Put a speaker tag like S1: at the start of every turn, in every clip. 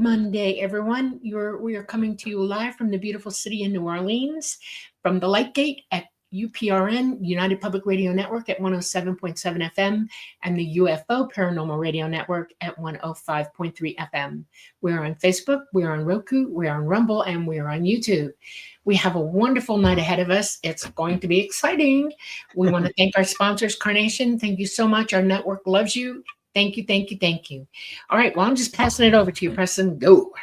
S1: Monday, everyone. We are coming to you live from the beautiful city of New Orleans, from the Light Gate at UPRN, United Public Radio Network at 107.7 FM, and the UFO Paranormal Radio Network at 105.3 FM. We're on Facebook, we're on Roku, we're on Rumble, and we're on YouTube. We have a wonderful night ahead of us. It's going to be exciting. We want to thank our sponsors, Carnation. Thank you so much. Our network loves you. Thank you, thank you, thank you. All right, well, I'm just passing it over to you, Preston. Go.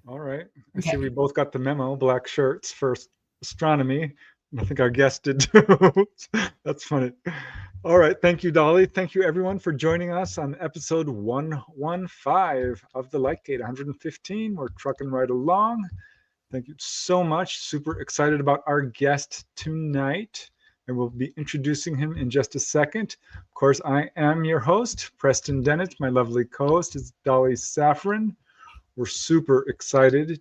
S2: All right. I see we both got the memo, black shirts for astronomy. I think our guest did too. That's funny. All right. Thank you, Dolly. Thank you, everyone, for joining us on episode 115 of the Lightgate 115. We're trucking right along. Thank you so much. Super excited about our guest tonight. And we'll be introducing him in just a second. Of course, I am your host, Preston Dennett. My lovely co-host is Dolly Safran. We're super excited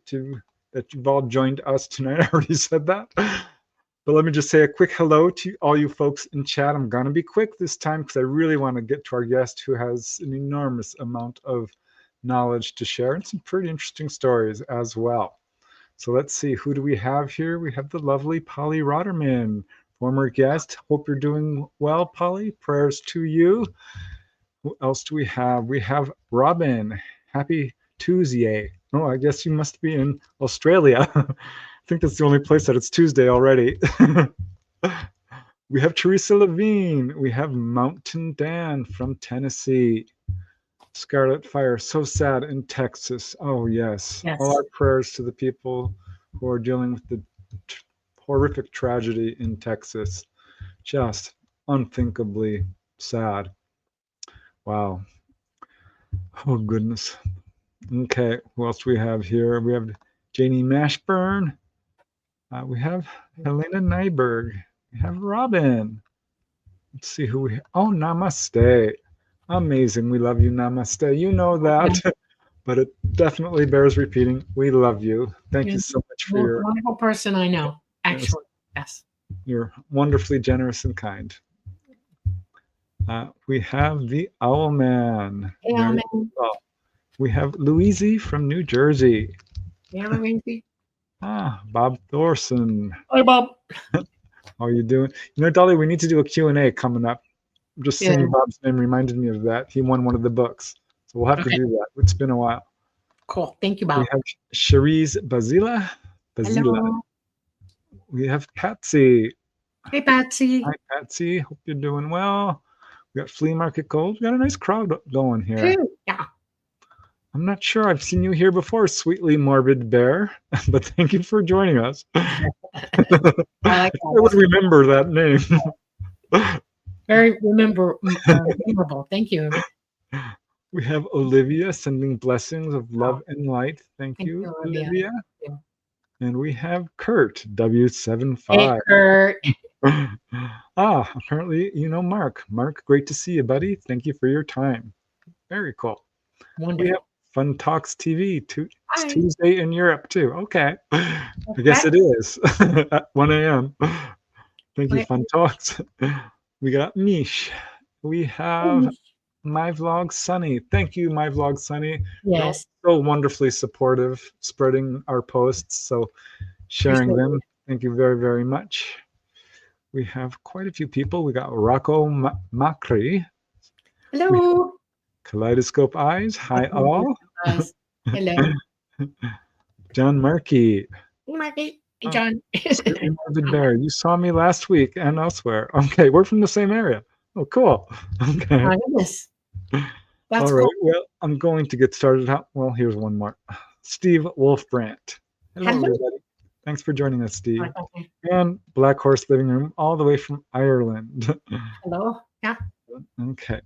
S2: that you've all joined us tonight. I already said that. But let me just say a quick hello to all you folks in chat. I'm going to be quick this time because I really want to get to our guest who has an enormous amount of knowledge to share and some pretty interesting stories as well. So let's see, who do we have here? We have the lovely Polly Rotterman, former guest. Hope you're doing well, Polly. Prayers to you. Who else do we have? We have Robin. Happy Tuesday. Oh, I guess you must be in Australia. I think that's the only place that it's Tuesday already. We have Teresa Levine. We have Mountain Dan from Tennessee. Scarlet Fire, so sad in Texas. Oh, yes. All our prayers to the people who are dealing with the horrific tragedy in Texas. Just unthinkably sad. Wow. Oh, goodness. Okay, who else do we have here? We have Janie Mashburn. We have Helena Nyberg. We have Robin. Let's see who we have. Oh, Namaste. Amazing. We love you, Namaste. You know that, but it definitely bears repeating. We love you. Thank you so much for your
S1: wonderful person I know. Actually, yes.
S2: You're wonderfully generous and kind. We have the Owl Man.
S1: Hey, Owl Man.
S2: Well. We have Louise from New Jersey.
S1: Yeah, Louise.
S2: Bob Thorson.
S1: Hi, Bob.
S2: How are you doing? You know, Dolly, we need to do a Q&A coming up. Just seeing Bob's name reminded me of that. He won one of the books. So we'll have to do that. It's been a while.
S1: Cool. Thank you, Bob.
S2: We have Cherise Bazila.
S1: Hello.
S2: We have Patsy.
S1: Hey, Patsy.
S2: Hi, Patsy. Hope you're doing well. We got Flea Market Gold. We got a nice crowd going here.
S1: Yeah.
S2: I'm not sure I've seen you here before, Sweetly Morbid Bear, but thank you for joining us. I would remember that name.
S1: Very memorable. Thank you.
S2: We have Olivia sending blessings of love and light. Thank you, Olivia.
S1: Yeah.
S2: And we have Kurt, W75.
S1: Hey, Kurt.
S2: Apparently you know Mark. Mark, great to see you, buddy. Thank you for your time. Very cool.
S1: Wonderful.
S2: We have Fun Talks TV. It's Tuesday in Europe, too. Okay. I guess it is at 1 a.m. Thank you, Fun Talks. We got Mish. We have My Vlog Sunny. Thank you, My Vlog Sunny.
S1: Yes.
S2: So wonderfully supportive, spreading our posts, so sharing them. Thank you very, very much. We have quite a few people. We got Rocco Macri.
S1: Hello.
S2: Kaleidoscope Eyes. Hi, all.
S1: Hello.
S2: John Markey.
S1: Hey, Markey. Hey, John.
S2: Bear. You saw me last week and elsewhere. Okay, we're from the same area. Oh, cool. Okay.
S1: My goodness.
S2: All right. Cool. Well, I'm going to get started out. Well, here's one more. Steve Wolfbrandt. Hello, everybody. Thanks for joining us, Steve. And Black Horse Living Room, all the way from Ireland.
S1: Hello. Yeah.
S2: Okay.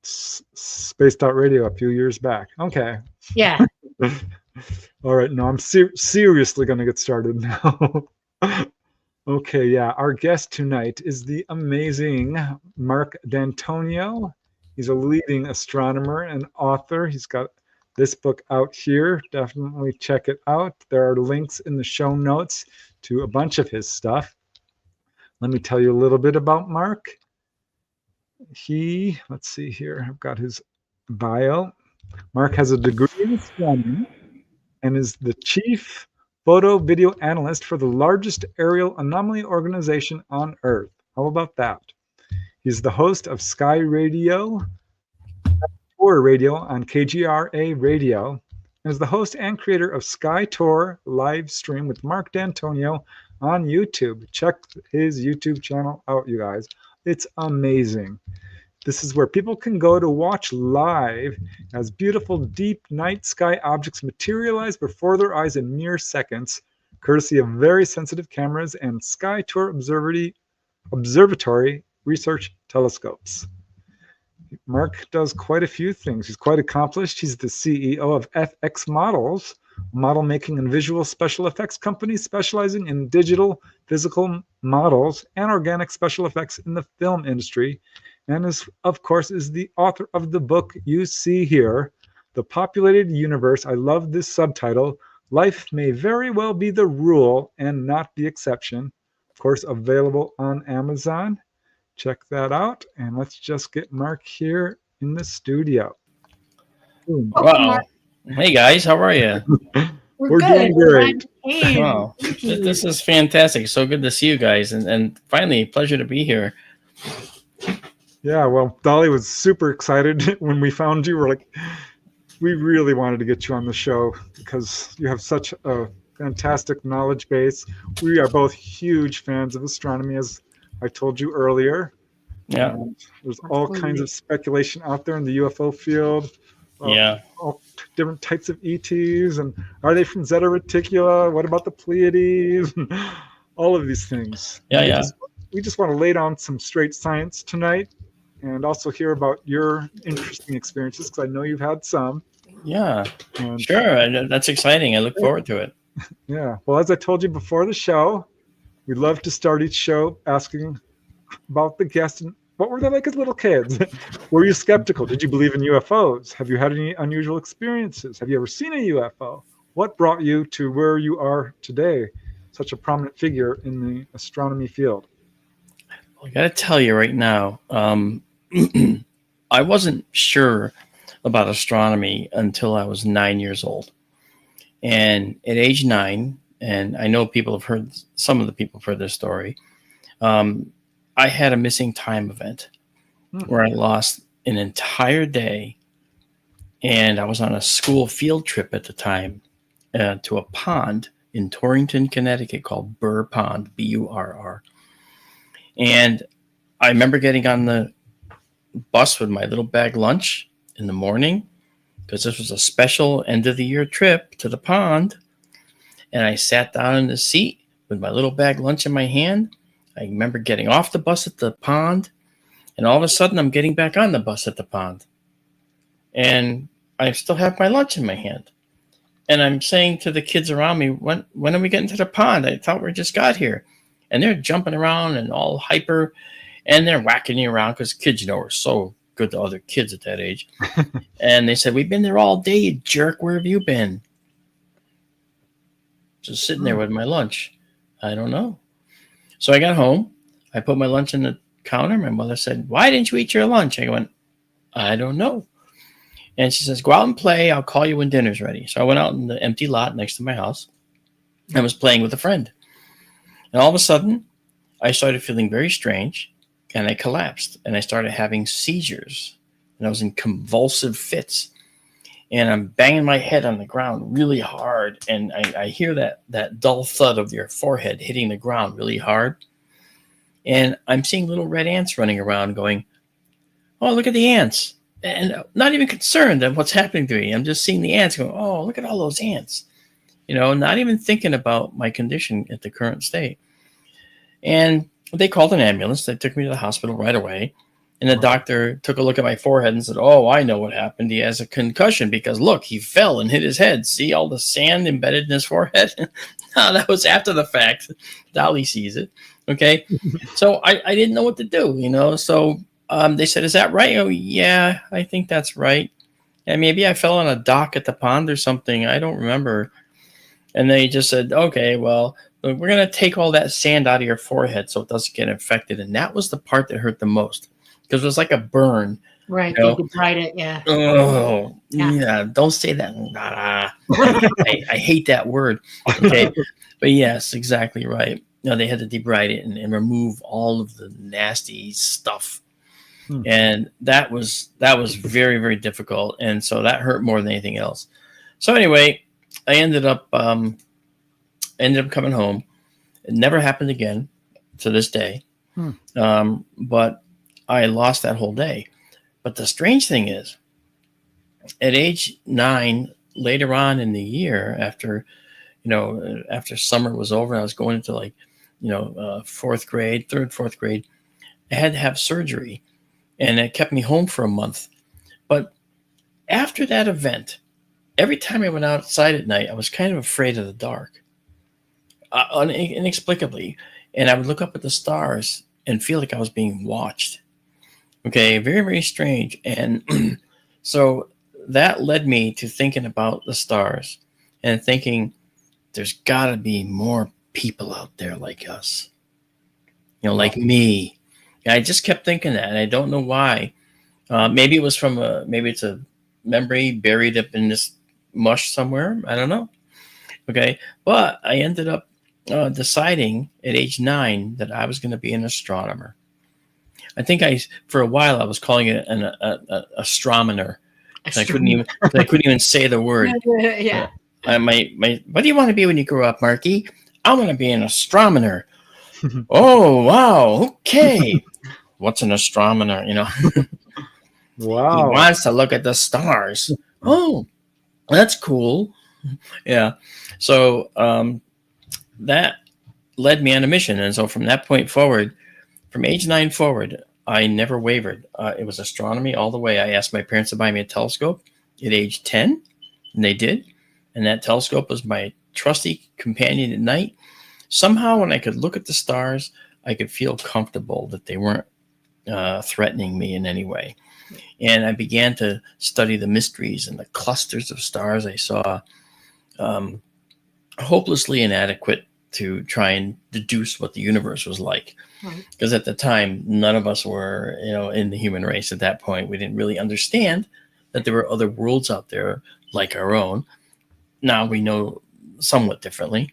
S2: Spaced Out Radio a few years back. Okay.
S1: Yeah.
S2: All right. No, I'm seriously going to get started now. Okay. Yeah. Our guest tonight is the amazing Marc Dantonio. He's a leading astronomer and author. He's got this book out here. Definitely check it out. There are links in the show notes to a bunch of his stuff. Let me tell you a little bit about Marc. Let's see here, I've got his bio. Marc has a degree in astronomy and is the chief photo video analyst for the largest aerial anomaly organization on Earth. How about that? He's the host of Sky Radio, Tour Radio on KGRA Radio, and is the host and creator of Sky Tour live stream with Marc Dantonio on YouTube. Check his YouTube channel out, you guys. It's amazing. This is where people can go to watch live as beautiful deep night sky objects materialize before their eyes in mere seconds, courtesy of very sensitive cameras and Sky Tour Observatory research telescopes. Marc does quite a few things. He's quite accomplished. He's the CEO of FX Models, a model making and visual special effects company specializing in digital, physical models and organic special effects in the film industry, and is, of course, is the author of the book you see here, The Populated Universe. I love this subtitle. Life may very well be the rule and not the exception. Of course, available on Amazon. Check that out. And let's just get Marc here in the studio.
S1: Welcome,
S3: Wow.
S1: Marc.
S3: Hey guys, how are you?
S2: We're
S1: good.
S2: doing great.
S3: Wow.
S1: Thank you.
S3: This is fantastic. So good to see you guys. And finally, a pleasure to be here.
S2: Yeah, well, Dolly was super excited when we found you. We're like, we really wanted to get you on the show because you have such a fantastic knowledge base. We are both huge fans of astronomy, as I told you earlier.
S3: Yeah.
S2: There's all kinds of speculation out there in the UFO field.
S3: Yeah.
S2: All different types of ETs, and are they from Zeta Reticula? What about the Pleiades? All of these things.
S3: Yeah.
S2: We just want to lay down some straight science tonight, and also hear about your interesting experiences, because I know you've had some.
S3: Yeah.
S2: And,
S3: Sure. That's exciting. I look forward to it.
S2: yeah. Well, as I told you before the show, we love to start each show asking about the guest and what were they like as little kids? Were you skeptical? Did you believe in UFOs? Have you had any unusual experiences? Have you ever seen a UFO? What brought you to where you are today, such a prominent figure in the astronomy field?
S3: I got to tell you right now, I wasn't sure about astronomy until I was 9 years old. And at age 9, and I know people have heard, some of the people have heard this story, I had a missing time event where I lost an entire day, and I was on a school field trip at the time to a pond in Torrington, Connecticut called Burr Pond, Burr. And I remember getting on the bus with my little bag lunch in the morning, because this was a special end of the year trip to the pond. And I sat down in the seat with my little bag lunch in my hand. I remember getting off the bus at the pond, and all of a sudden I'm getting back on the bus at the pond. And I still have my lunch in my hand. And I'm saying to the kids around me, when are we getting to the pond? I thought we just got here. And they're jumping around and all hyper, and they're whacking you around because kids, you know, are so good to other kids at that age. And they said, we've been there all day, you jerk. Where have you been? Just sitting there with my lunch. I don't know. So I got home. I put my lunch on the counter. My mother said, why didn't you eat your lunch? I went, I don't know. And she says, go out and play. I'll call you when dinner's ready. So I went out in the empty lot next to my house. I was playing with a friend. And all of a sudden, I started feeling very strange, and I collapsed, and I started having seizures, and I was in convulsive fits. And I'm banging my head on the ground really hard, and I hear that dull thud of your forehead hitting the ground really hard. And I'm seeing little red ants running around going, oh, look at the ants. And not even concerned at what's happening to me. I'm just seeing the ants going, oh, look at all those ants. You know, not even thinking about my condition at the current state. And they called an ambulance. They took me to the hospital right away. And the doctor took a look at my forehead and said, oh, I know what happened. He has a concussion because, look, he fell and hit his head. See all the sand embedded in his forehead? No, that was after the fact. Dolly sees it. Okay. So I didn't know what to do, you know. So they said, is that right? Oh, yeah, I think that's right. And maybe I fell on a dock at the pond or something. I don't remember. And they just said, okay, well, we're going to take all that sand out of your forehead so it doesn't get infected. And that was the part that hurt the most, because it was like a burn
S1: Right.
S3: You
S1: They
S3: know,
S1: debride it. Yeah.
S3: oh,
S1: Yeah.
S3: yeah, don't say that. I hate that word. Okay. But yes, exactly right. No, they had to debride it and remove all of the nasty stuff. And that was very, very difficult. And so that hurt more than anything else. So anyway, I ended up coming home. It never happened again to this day. But I lost that whole day. But the strange thing is, at age 9, later on in the year, after summer was over, I was going into like, fourth grade, fourth grade. I had to have surgery, and it kept me home for a month. But after that event, every time I went outside at night, I was kind of afraid of the dark, inexplicably. And I would look up at the stars and feel like I was being watched. Okay, very, very strange. And so that led me to thinking about the stars and thinking there's got to be more people out there like us, like me. And I just kept thinking that, and I don't know why. Maybe it was maybe it's a memory buried up in this mush somewhere. I don't know. Okay, but I ended up deciding at age 9 that I was going to be an astronomer. I think for a while I was calling it an astronomer. I couldn't even say the word.
S1: Yeah.
S3: What do you want to be when you grow up, Marky? I want to be an astronomer. Oh, wow. Okay. What's an astronomer?
S2: Wow.
S3: He wants to look at the stars. Oh, that's cool. Yeah. So that led me on a mission. And so from that point forward, from age 9 forward, I never wavered. It was astronomy all the way. I asked my parents to buy me a telescope at age 10, and they did. And that telescope was my trusty companion at night. Somehow, when I could look at the stars, I could feel comfortable that they weren't threatening me in any way. And I began to study the mysteries and the clusters of stars I saw, hopelessly inadequate to try and deduce what the universe was like. Because at the time, none of us were, in the human race at that point. We didn't really understand that there were other worlds out there like our own. Now we know somewhat differently.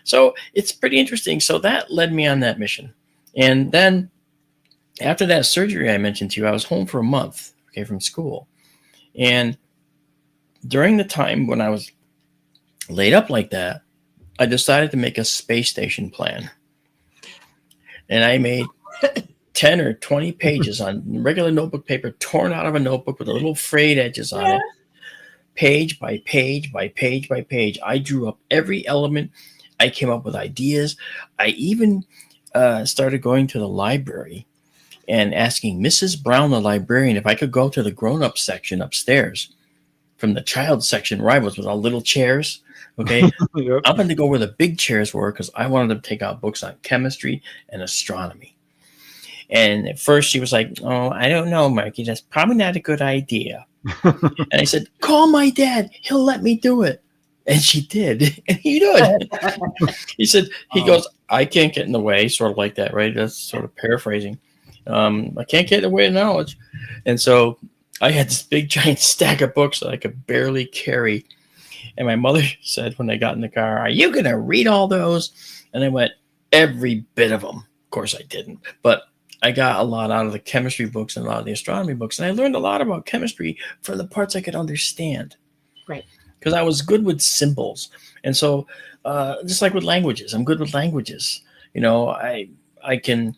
S3: So it's pretty interesting. So that led me on that mission. And then after that surgery I mentioned to you, I was home for a month, from school. And during the time when I was laid up like that, I decided to make a space station plan. And I made 10 or 20 pages on regular notebook paper, torn out of a notebook with little frayed edges on it. Page by page by page by page. I drew up every element. I came up with ideas. I even started going to the library and asking Mrs. Brown, the librarian, if I could go to the grown-up section upstairs from the child section where I was with all little chairs. Okay. Yep. I wanted to go where the big chairs were because I wanted to take out books on chemistry and astronomy. And at first she was like, "Oh, I don't know, Marky. That's probably not a good idea." And I said, "Call my dad. He'll let me do it." And she did. And he did. He goes, "I can't get in the way," sort of like that, right? That's sort of paraphrasing. I can't get in the way of knowledge. And so I had this big giant stack of books that I could barely carry. And my mother said when I got in the car, "Are you going to read all those?" And I went, "Every bit of them." Of course I didn't. But I got a lot out of the chemistry books and a lot of the astronomy books. And I learned a lot about chemistry for the parts I could understand.
S1: Right.
S3: Because I was good with symbols. And so just like with languages, I'm good with languages. I can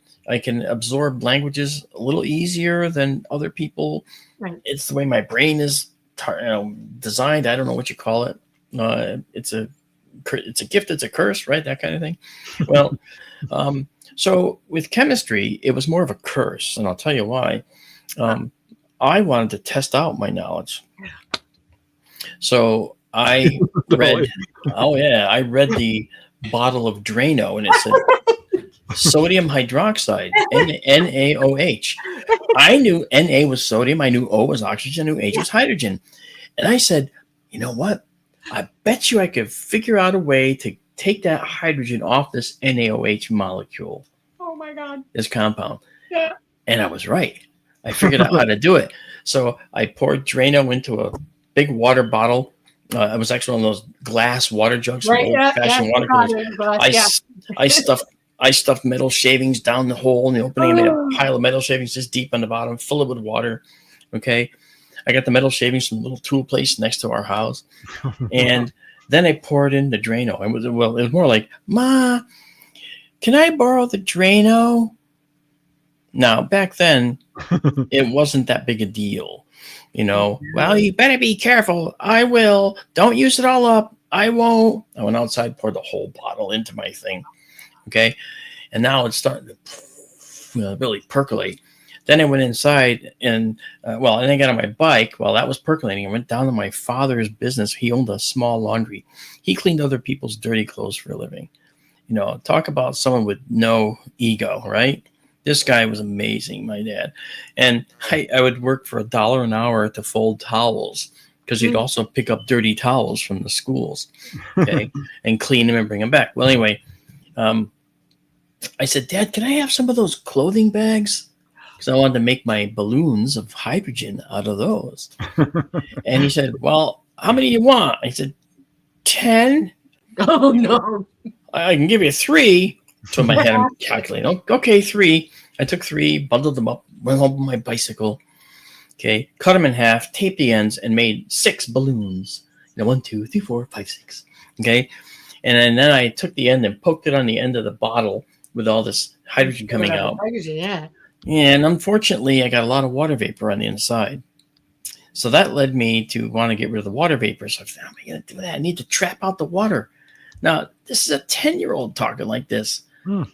S3: absorb languages a little easier than other people.
S1: Right.
S3: It's the way my brain is designed. I don't know what you call it. It's a gift. It's a curse, right? That kind of thing. Well, so with chemistry, it was more of a curse, and I'll tell you why. I wanted to test out my knowledge, so I read. I read the bottle of Drano, and it said sodium hydroxide, NaOH. I knew Na was sodium. I knew O was oxygen. I knew H was hydrogen. And I said, "You know what? I bet you I could figure out a way to take that hydrogen off this NaOH molecule."
S1: Oh my God.
S3: This compound.
S1: Yeah.
S3: And I was right. I figured out how to do it. So I poured Drano into a big water bottle. It was actually one of those glass water jugs,
S1: Right.
S3: old-fashioned water coolers. I stuffed metal shavings down the hole in the opening. I made a pile of metal shavings just deep on the bottom, fill it with water. Okay. I got the metal shavings from a little tool place next to our house. And then I poured in the Drano. It was more like, Ma, can I borrow the Drano? Now, back then, it wasn't that big a deal. Well, you better be careful. I will. Don't use it all up. I won't. I went outside, poured the whole bottle into my thing. Okay. And now it's starting to really percolate. Then I went inside and I got on my bike while that was percolating. I went down to my father's business. He owned a small laundry. He cleaned other people's dirty clothes for a living. Talk about someone with no ego, right? This guy was amazing, my dad. And I would work for $1 an hour to fold towels because he'd also pick up dirty towels from the schools, okay, and clean them and bring them back. Well, anyway, I said, Dad, can I have some of those clothing bags? Because I wanted to make my balloons of hydrogen out of those. And he said, well, how many do you want? I said, 10.
S1: Oh, no.
S3: I can give you 3. So in my head, I'm calculating. Okay, 3. I took 3, bundled them up, went home on my bicycle. Okay, cut them in half, taped the ends, and made 6 balloons. 1, 2, 3, 4, 5, 6. Okay, and then I took the end and poked it on the end of the bottle with all this hydrogen coming out.
S1: Hydrogen, yeah.
S3: And unfortunately, I got a lot of water vapor on the inside. So that led me to want to get rid of the water vapor. So I said, how am I going to do that? I need to trap out the water. Now, this is a 10-year-old talking like this. That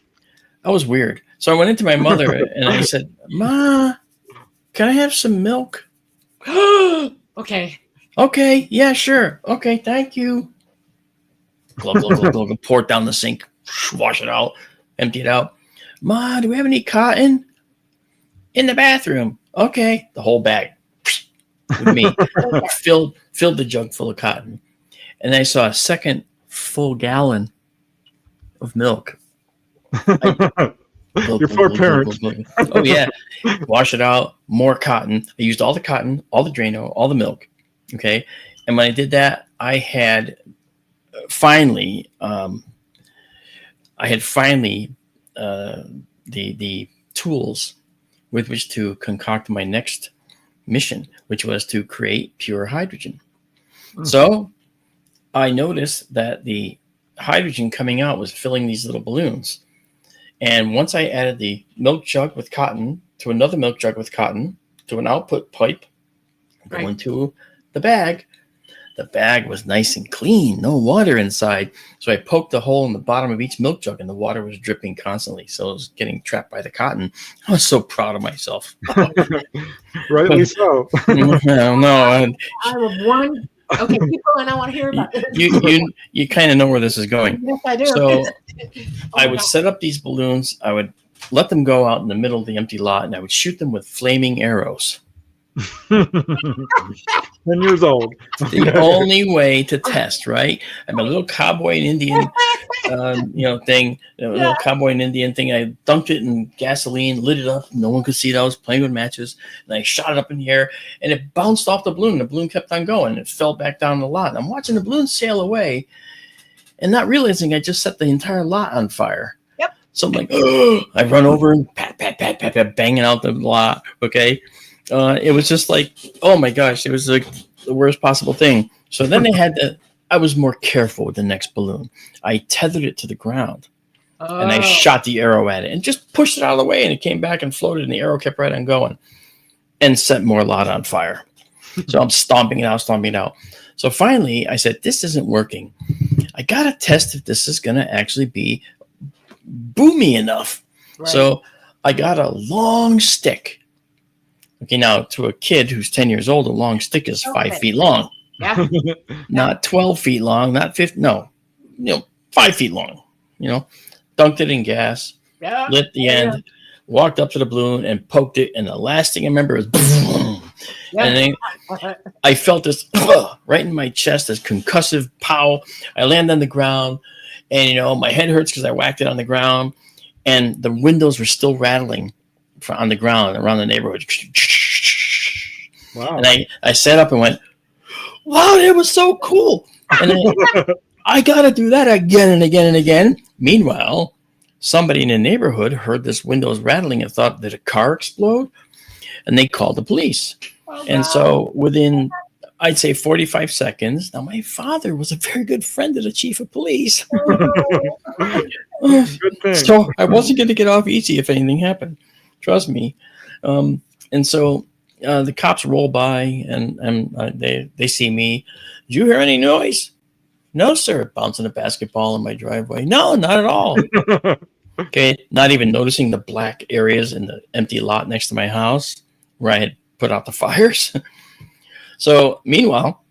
S3: was weird. So I went into my mother and I said, Ma, can I have some milk?
S1: Okay.
S3: Okay. Yeah, sure. Okay. Thank you. Glug, glug, glug, glug, pour it down the sink, wash it out, empty it out. Ma, do we have any cotton? In the bathroom. Okay. The whole bag with me. Filled the jug full of cotton. And I saw a second full gallon of milk.
S2: Your poor parents.
S3: Oh, yeah. Wash it out. More cotton. I used all the cotton, all the Drano, all the milk. Okay. And when I did that, I had finally the tools with which to concoct my next mission, which was to create pure hydrogen. So I noticed that the hydrogen coming out was filling these little balloons. And once I added the milk jug with cotton to another milk jug with cotton to an output pipe going to the bag was nice and clean, no water inside. So I poked a hole in the bottom of each milk jug and the water was dripping constantly. So it was getting trapped by the cotton. I was so proud of myself.
S2: Rightly so.
S3: No,
S1: I have one. Okay, people, and I want to hear about this.
S3: You kind of know where this is going.
S1: Yes, I do.
S3: So I would set up these balloons. I would let them go out in the middle of the empty lot, and I would shoot them with flaming arrows.
S2: 10 years old.
S3: The only way to test, right? I'm a little cowboy and Indian, thing. A little cowboy and Indian thing. I dunked it in gasoline, lit it up. No one could see that I was playing with matches. And I shot it up in the air, and it bounced off the balloon. The balloon kept on going. It fell back down the lot. And I'm watching the balloon sail away, and not realizing I just set the entire lot on fire.
S1: Yep.
S3: So I'm like, I run over and pat, banging out the lot. Okay. It was just like, oh my gosh, it was like the worst possible thing. So then I was more careful with the next balloon. I tethered it to the ground and I shot the arrow at it and just pushed it out of the way, and it came back and floated, and the arrow kept right on going and set more lot on fire. So I'm stomping it out. So finally I said, this isn't working. I got to test if this is going to actually be boomy enough. Right. So I got a long stick. Okay, now to a kid who's 10 years old, a long stick is 5 feet long.
S1: Yeah.
S3: Not 12 feet long, not 50, no, 5 feet long, dunked it in gas, lit the end, walked up to the balloon and poked it. And the last thing I remember was boom. And then I felt this right in my chest, this concussive pow. I land on the ground and, my head hurts because I whacked it on the ground, and the windows were still rattling on the ground around the neighborhood.
S2: Wow.
S3: And I sat up and went, wow, that was so cool. And I got to do that again and again and again. Meanwhile, somebody in the neighborhood heard this windows rattling and thought, did a car explode? And they called the police.
S1: Oh,
S3: And
S1: wow.
S3: so within, I'd say 45 seconds, now my father was a very good friend of the chief of police.
S2: Good thing.
S3: So I wasn't going to get off easy if anything happened. Trust me. And so the cops roll by and they see me. Did you hear any noise? No, sir. Bouncing a basketball in my driveway. No, not at all. Okay. Not even noticing the black areas in the empty lot next to my house where I had put out the fires. So meanwhile,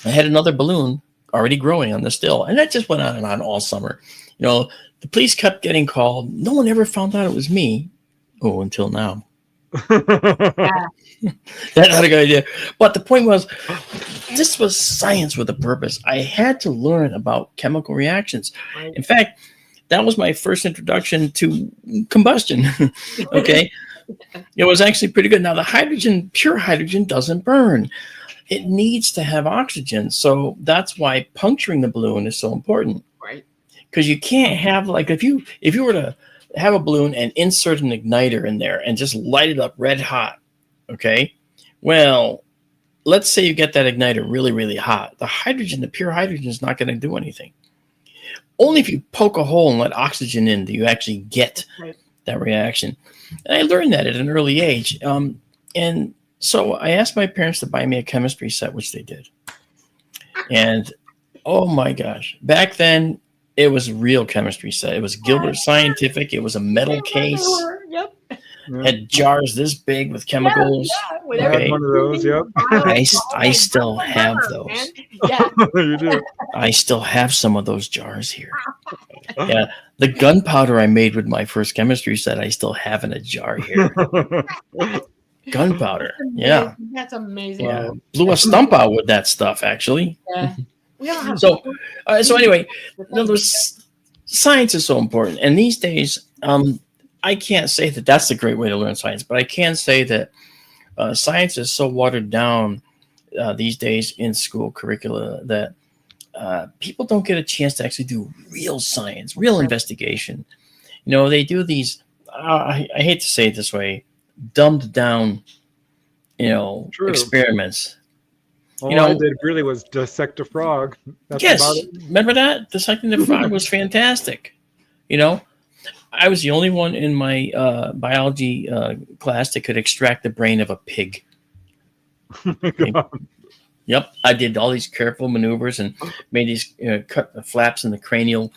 S3: I had another balloon already growing on the still. And that just went on and on all summer. You know, the police kept getting called. No one ever found out it was me. Oh, until now. That's not a good idea. But the point was, this was science with a purpose. I had to learn about chemical reactions.
S1: Right.
S3: In fact, that was my first introduction to combustion. Okay. It was actually pretty good. Now, the hydrogen, pure hydrogen, doesn't burn. It needs to have oxygen. So that's why puncturing the balloon is so important.
S1: Right.
S3: Because you can't have, like, if you were to have a balloon and insert an igniter in there and just light it up red hot, okay? Well, let's say you get that igniter really, really hot. The hydrogen, the pure hydrogen, is not going to do anything. Only if you poke a hole and let oxygen in do you actually get that reaction. And I learned that at an early age. And so I asked my parents to buy me a chemistry set, which they did. And oh my gosh, back then it was a real chemistry set. It was Gilbert Scientific. It was a metal case.
S1: Yep.
S3: Had jars this big with chemicals.
S1: With
S3: Okay.
S2: One of those, yep.
S3: I still have those.
S1: Man. Yeah.
S2: You do.
S3: I still have some of those jars here. Yeah, the gunpowder I made with my first chemistry set, I still have in a jar here. Gunpowder, yeah.
S1: That's amazing.
S3: Yeah, blew a stump out with that stuff, actually.
S1: Yeah. We don't have
S3: So anyway, science is so important, and these days, I can't say that that's a great way to learn science, but I can say that science is so watered down these days in school curricula that people don't get a chance to actually do real science, real investigation. You know, they do these, I hate to say it this way, dumbed down, experiments.
S2: All I did really was dissect a frog. That's
S3: yes,
S2: about it.
S3: Remember that? Dissecting the frog was fantastic. You know, I was the only one in my biology class that could extract the brain of a pig.
S2: Oh my God.
S3: Yep, I did all these careful maneuvers and made these cut the flaps in the cranial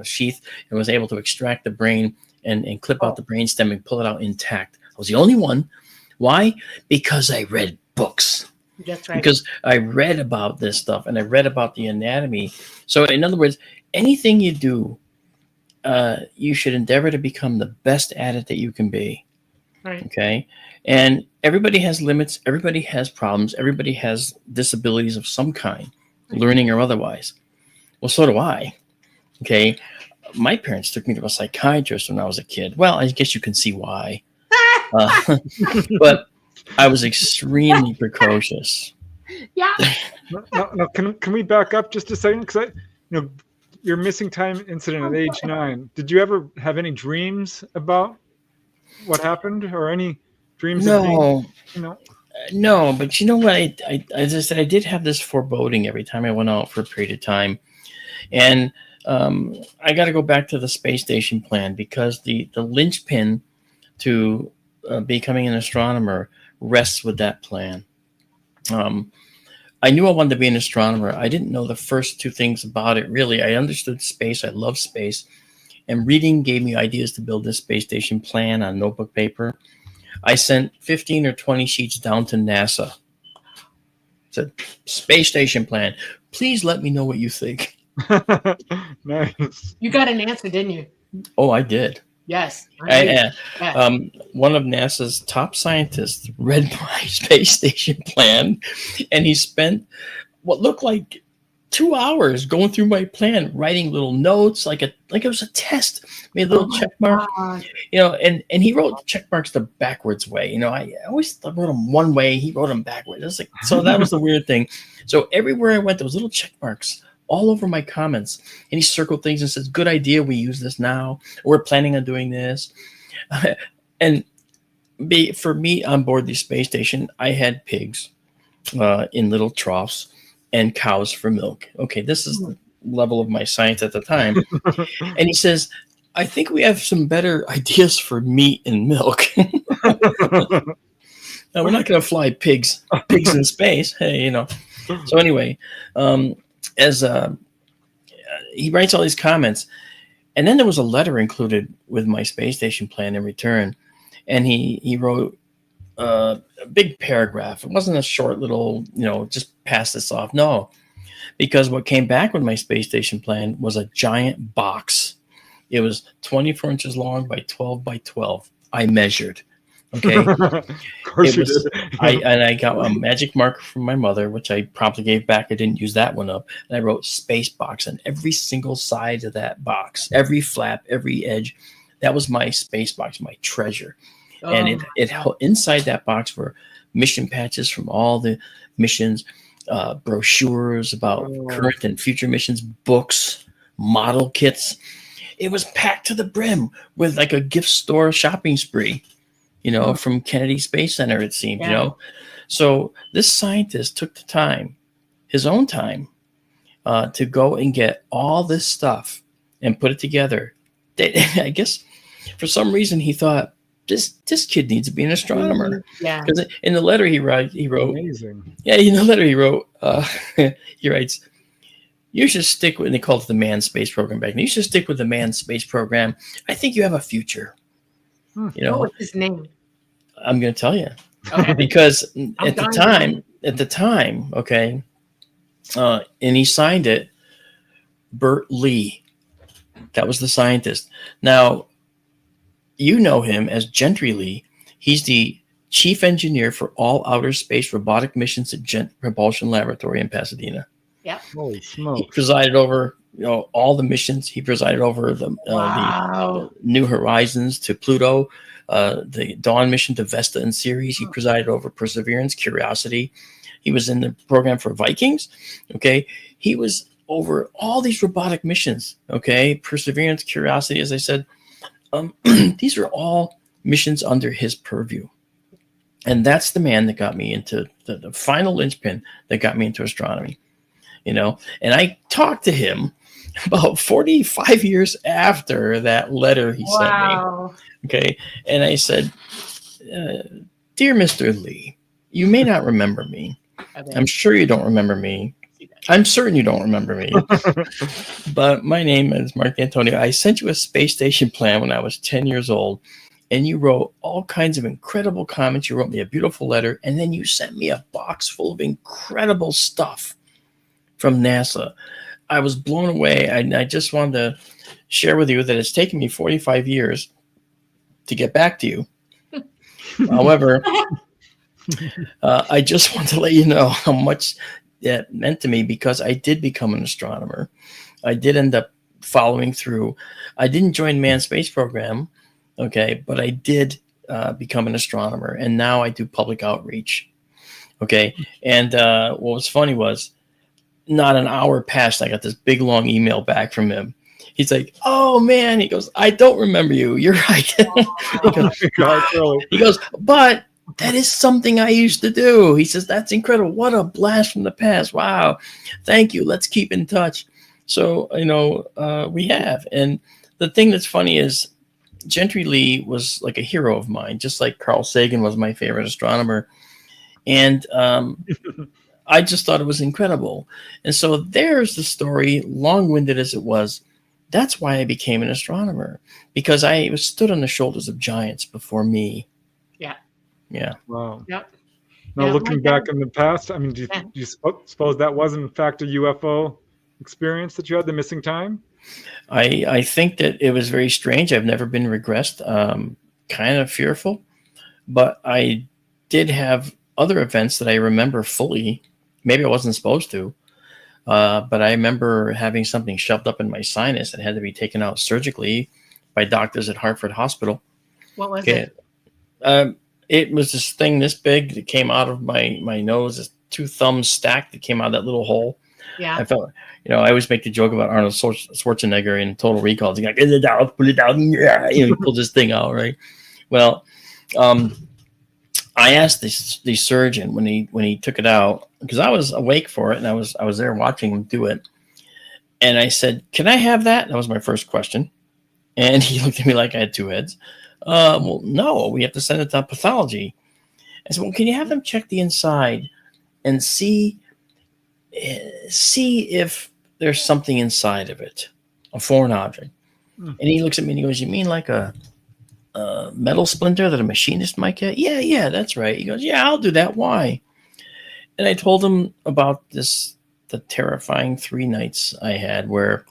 S3: sheath, and was able to extract the brain and clip out the brainstem and pull it out intact. I was the only one. Why? Because I read books.
S1: That's right.
S3: Because I read about this stuff and I read about the anatomy. So in other words, anything you do, you should endeavor to become the best at it that you can be.
S1: Right.
S3: Okay. And everybody has limits. Everybody has problems. Everybody has disabilities of some kind, learning or otherwise. Well, so do I. Okay. My parents took me to a psychiatrist when I was a kid. Well, I guess you can see why. But I was extremely precocious.
S1: Yeah.
S2: Now, can we back up just a second? Because your missing time incident at age 9. Did you ever have any dreams about what happened, or any dreams?
S3: No. No, but you know what? I as I said, I did have this foreboding every time I went out for a period of time, and I got to go back to the space station plan, because the linchpin to becoming an astronomer rests with that plan. I knew I wanted to be an astronomer. I didn't know the first two things about it, really. I understood space. I love space. And reading gave me ideas to build this space station plan on notebook paper. I sent 15 or 20 sheets down to NASA. Said, space station plan. Please let me know what you think.
S2: Nice.
S1: You got an answer, didn't you?
S3: Oh, I did.
S1: Yes.
S3: One of NASA's top scientists read my space station plan, and he spent what looked like 2 hours going through my plan, writing little notes like it was a test. Made a little check mark, and he wrote check marks the backwards way. I always wrote them one way. He wrote them backwards. It was like, so that was the weird thing. So everywhere I went, there was little check marks all over my comments, and he circled things and says, "Good idea. We use this now. We're planning on doing this." And for me on board the space station, I had pigs in little troughs and cows for milk. Okay, this is the level of my science at the time. And he says, "I think we have some better ideas for meat and milk." Now, we're not going to fly pigs in space. Hey, So anyway, as he writes all these comments, and then there was a letter included with my space station plan in return, and he wrote a big paragraph. It wasn't a short little, just pass this off. No, because what came back with my space station plan was a giant box. It was 24 inches long by 12 by 12. I measured. Okay.
S2: Of course you did.
S3: I got a magic marker from my mother, which I promptly gave back. I didn't use that one up. And I wrote space box on every single side of that box, every flap, every edge. That was my space box, my treasure. And it inside that box were mission patches from all the missions, brochures about current and future missions, books, model kits. It was packed to the brim with like a gift store shopping spree, from Kennedy Space Center, it seemed, So this scientist took the time, his own time, to go and get all this stuff and put it together. I guess for some reason he thought, this kid needs to be an astronomer.
S1: Yeah.
S3: Because in the letter he wrote,
S2: amazing.
S3: Yeah, in the letter he wrote, he writes, "You should stick with," and they called it the manned space program back then. "You should stick with the manned space program. I think you have a future."
S1: What was his name?
S3: I'm going to tell you.
S1: Okay.
S3: Because at the time, okay, and he signed it, Bert Lee. That was the scientist. Now, you know him as Gentry Lee. He's the chief engineer for all outer space robotic missions at Jet Propulsion Laboratory in Pasadena.
S1: Yeah.
S2: Holy smokes.
S3: He presided over all the missions. He presided over the New Horizons to Pluto, the Dawn mission to Vesta and Ceres. He presided over Perseverance, Curiosity. He was in the program for Vikings. Okay. He was over all these robotic missions. Okay. Perseverance, Curiosity, as I said. These are all missions under his purview. And that's the man that got me into the final linchpin that got me into astronomy, and I talked to him about 45 years after that letter he sent me. Okay. And I said, "Dear Mr. Lee, you may not remember me. I'm sure you don't remember me. I'm certain you don't remember me. But my name is Marc Dantonio. I sent you a space station plan when I was 10 years old, and you wrote all kinds of incredible comments. You wrote me a beautiful letter, and then you sent me a box full of incredible stuff from NASA. I was blown away. I just wanted to share with you that it's taken me 45 years to get back to you. However, I just want to let you know how much that meant to me, because I did become an astronomer. I did end up following through. I didn't join manned space program, okay, but I did become an astronomer, and now I do public outreach, okay. And what was funny was, not an hour passed, I got this big long email back from him. He's like, "Oh man," he goes, "I don't remember you. You're right." He goes, "But that is something I used to do." He says, "That's incredible. What a blast from the past. Wow. Thank you. Let's keep in touch." So, we have. And the thing that's funny is Gentry Lee was like a hero of mine, just like Carl Sagan was my favorite astronomer. And I just thought it was incredible. And so there's the story, long-winded as it was. That's why I became an astronomer, because I was stood on the shoulders of giants before me. Yeah.
S2: Wow.
S1: Yep.
S2: Now,
S1: Yeah,
S2: looking back in the past, I mean, do you suppose that was in fact a UFO experience that you had, the missing time?
S3: I think that it was very strange. I've never been regressed. Kind of fearful, but I did have other events that I remember fully. Maybe I wasn't supposed to. But I remember having something shoved up in my sinus and had to be taken out surgically by doctors at Hartford Hospital.
S1: What was
S3: Okay.
S1: it?
S3: It was this thing this big that came out of my nose, this 2 thumbs stacked that came out of that little hole.
S1: Yeah.
S3: I felt, I always make the joke about Arnold Schwarzenegger in Total Recall. He's like, "Get it out, pull it out." Yeah, he pulled this thing out, right? Well, I asked the surgeon when he took it out, because I was awake for it and I was there watching him do it, and I said, "Can I have that?" That was my first question, and he looked at me like I had 2 heads. Well, no, we have to send it to pathology. I said, "Well, can you have them check the inside and see if there's something inside of it, a foreign object?" And he looks at me and he goes, "You mean like a metal splinter that a machinist might get?" Yeah, that's right. He goes, "Yeah, I'll do that. Why?" And I told him about the terrifying 3 nights I had where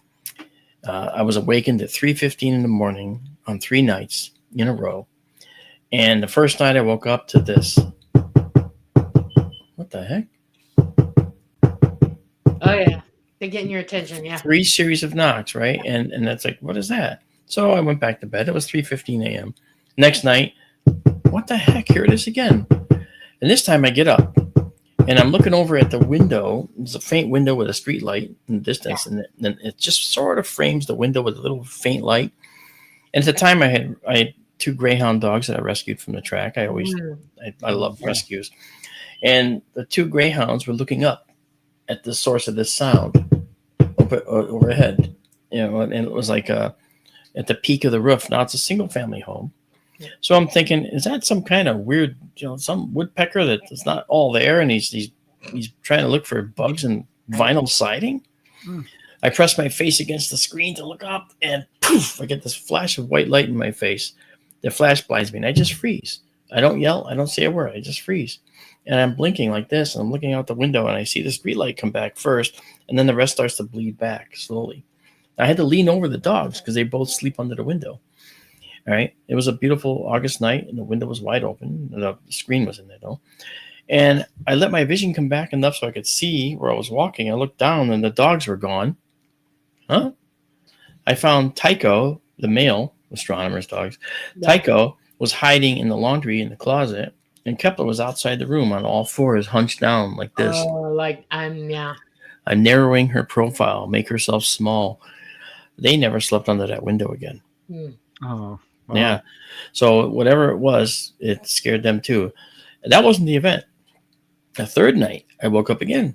S3: I was awakened at 3:15 in the morning on 3 nights in a row. And the first night I woke up to this. What the heck?
S1: Oh yeah, they're getting your attention. Yeah.
S3: 3 series of knocks, right? And that's like, what is that? So I went back to bed. It was 3:15 a.m. Next night, what the heck? Here it is again. And this time I get up and I'm looking over at the window. There's a faint window with a street light in the distance, and it just sort of frames the window with a little faint light. And at the time I had 2 greyhound dogs that I rescued from the track. I love rescues. And the 2 greyhounds were looking up at the source of this sound overhead, and it was like at the peak of the roof. Now it's a single family home. So I'm thinking, is that some kind of weird, some woodpecker that is not all there, and he's trying to look for bugs in vinyl siding? I press my face against the screen to look up, and poof, I get this flash of white light in my face. The flash blinds me, and I just freeze. I don't yell. I don't say a word. I just freeze. And I'm blinking like this, and I'm looking out the window, and I see the street light come back first, and then the rest starts to bleed back slowly. I had to lean over the dogs because they both sleep under the window. All right. It was a beautiful August night, and the window was wide open. The screen was in there, though. And I let my vision come back enough so I could see where I was walking. I looked down, and the dogs were gone. Huh? I found Tycho, the male astronomer's dogs. Yeah. Tycho was hiding in the laundry in the closet, and Kepler was outside the room on all 4s, hunched down like this. I'm narrowing her profile, make herself small. They never slept under that window again.
S2: Oh, wow.
S3: Yeah. So whatever it was, it scared them too. And that wasn't the event. The 3rd night, I woke up again.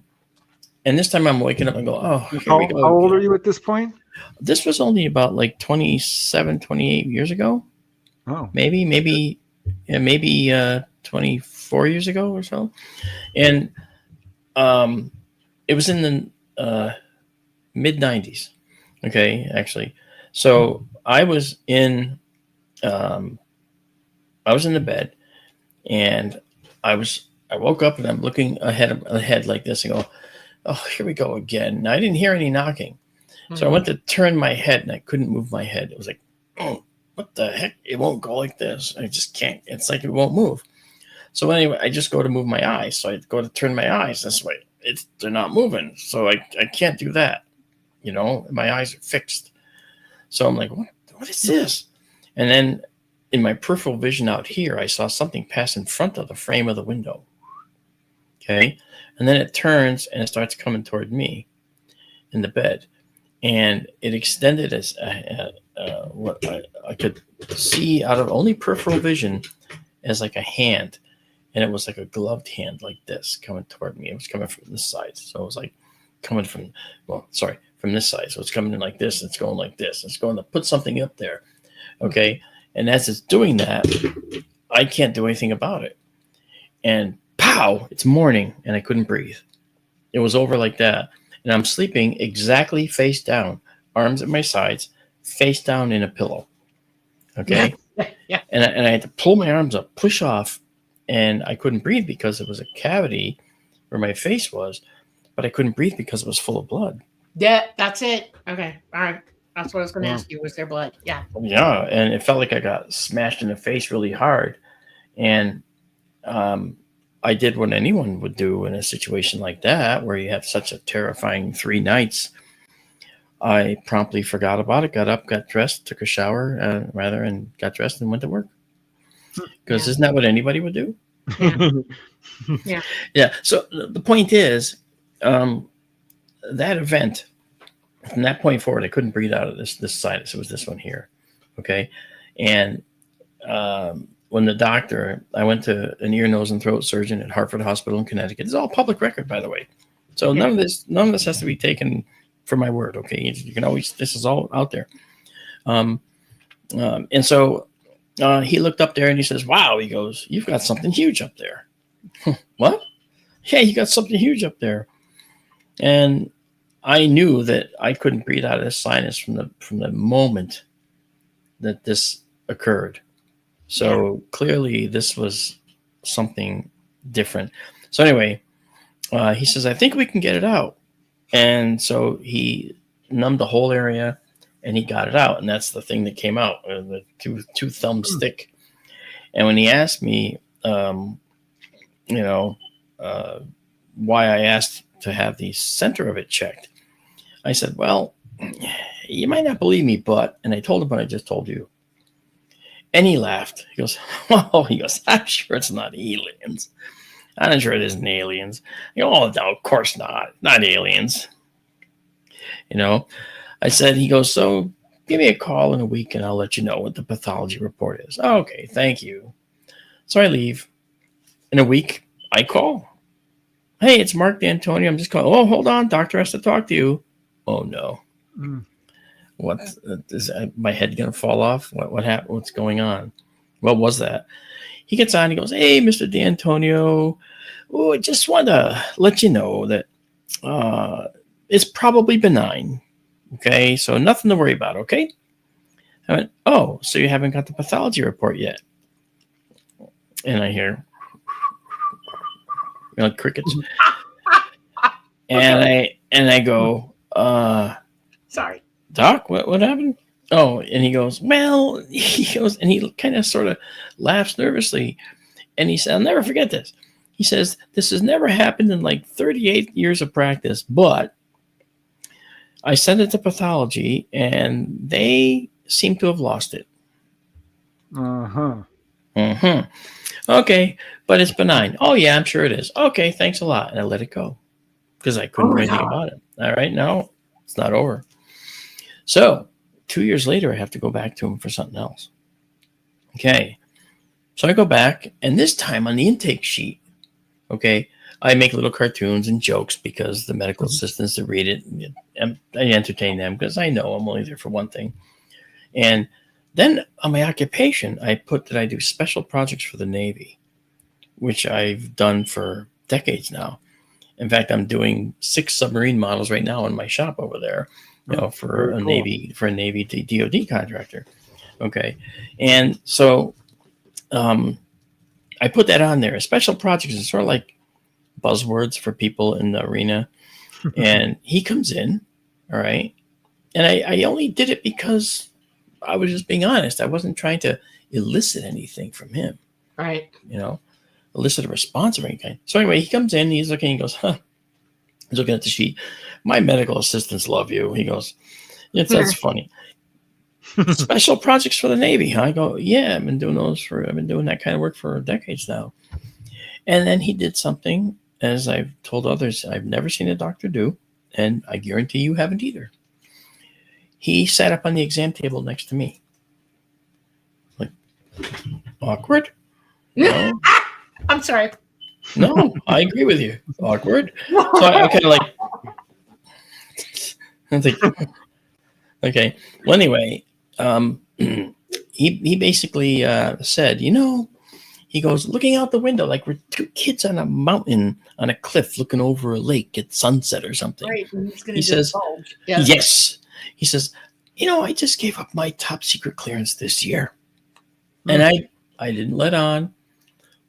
S3: And this time I'm waking up and go, oh, here we go.
S2: How old are you at this point?
S3: This was only about like 27, 28 years ago.
S2: Oh.
S3: Maybe 24 years ago or so. And it was in the mid-90s. Okay, actually. So I was in the bed, and I woke up and I'm looking ahead like this and go, oh, here we go again. Now, I didn't hear any knocking. So I went to turn my head and I couldn't move my head. It was like, oh, what the heck? It won't go like this. I just can't. It's like it won't move. So anyway, I just go to move my eyes. So I go to turn my eyes this way. They're not moving. So I can't do that. My eyes are fixed. So I'm like, what is this? And then in my peripheral vision out here, I saw something pass in front of the frame of the window. Okay. And then it turns and it starts coming toward me in the bed. And it extended as what I could see out of only peripheral vision as like a hand. And it was like a gloved hand like this coming toward me. It was coming from this side. So it was like coming from this side. So it's coming in like this. It's going like this. It's going to put something up there. Okay. And as it's doing that, I can't do anything about it. And pow, it's morning and I couldn't breathe. It was over like that. And I'm sleeping exactly face down, arms at my sides, face down in a pillow. Okay.
S1: Yeah.
S3: And I had to pull my arms up, push off, and I couldn't breathe because it was a cavity where my face was, but I couldn't breathe because it was full of blood.
S1: Yeah, that's it. Okay. All right. That's what I was going to ask you. Was there blood? Yeah.
S3: Yeah. And it felt like I got smashed in the face really hard. And I did what anyone would do in a situation like that, where you have such a terrifying 3 nights. I promptly forgot about it, got up, got dressed, took a shower, and got dressed and went to work. Because isn't that what anybody would do?
S1: Yeah. Yeah.
S3: Yeah. So the point is, that event, from that point forward, I couldn't breathe out of this sinus. It was this one here. Okay. And when the doctor, I went to an ear, nose, and throat surgeon at Hartford Hospital in Connecticut. It's all public record, by the way. So none of this has to be taken for my word. Okay. You can always, this is all out there. And so he looked up there and he says, wow, he goes, you've got something huge up there. What? Yeah, you got something huge up there. And I knew that I couldn't breathe out of this sinus from the moment that this occurred. So clearly this was something different. So anyway, he says, I think we can get it out. And so he numbed the whole area and he got it out. And that's the thing that came out, the two thumbs thick. And when he asked me, why I asked to have the center of it checked, I said, well, you might not believe me, and I told him what I just told you. And he laughed. He goes, oh, I'm sure it's not aliens. I'm sure it isn't aliens. I go, oh, no, of course not. Not aliens. I said, he goes, so give me a call in a week and I'll let you know what the pathology report is. Oh, okay, thank you. So I leave. In a week, I call. Hey, it's Marc Dantonio. I'm just calling. Oh, hold on. Doctor has to talk to you. Oh, no. What is my head going to fall off? What happened? What's going on? What was that? He gets on. He goes, hey, Mr. Dantonio. Oh, I just want to let you know that it's probably benign. Okay, so nothing to worry about. Okay. I went, oh, so you haven't got the pathology report yet? And I hear crickets. And I go,
S1: sorry,
S3: Doc, what happened? Oh, and he goes, and he kind of sort of laughs nervously. And he said, I'll never forget this. He says, this has never happened in like 38 years of practice, but I sent it to pathology and they seem to have lost it. Okay, but it's benign. Oh, yeah, I'm sure it is. Okay, thanks a lot. And I let it go because I couldn't do anything about it. All right, no, it's not over. So 2 years later, I have to go back to him for something else. Okay, so I go back, and this time on the intake sheet, okay, I make little cartoons and jokes because the medical assistants that read it, and I entertain them because I know I'm only there for one thing. And then on my occupation, I put that I do special projects for the Navy, which I've done for decades now. In fact, I'm doing 6 submarine models right now in my shop over there, for a Navy DoD contractor. Okay, and so I put that on there. Special projects is sort of like buzzwords for people in the arena. And he comes in, all right, and I only did it because I was just being honest. I wasn't trying to elicit anything from him.
S1: Right.
S3: Elicit a response of any kind. So anyway, he comes in, he's looking, he goes, he's looking at the sheet. My medical assistants love you. He goes, that's funny. Special projects for the Navy. I go, yeah, I've been doing that kind of work for decades now. And then he did something, as I've told others, I've never seen a doctor do, and I guarantee you haven't either. He sat up on the exam table next to me. Like, awkward? No.
S1: I'm sorry.
S3: No, I agree with you. Awkward. So I kind of like, I think, okay. Well, anyway, he basically said, he goes, looking out the window like we're 2 kids on a mountain, on a cliff, looking over a lake at sunset or something.
S1: Right.
S3: He says, yes. He says, I just gave up my top secret clearance this year. And I didn't let on,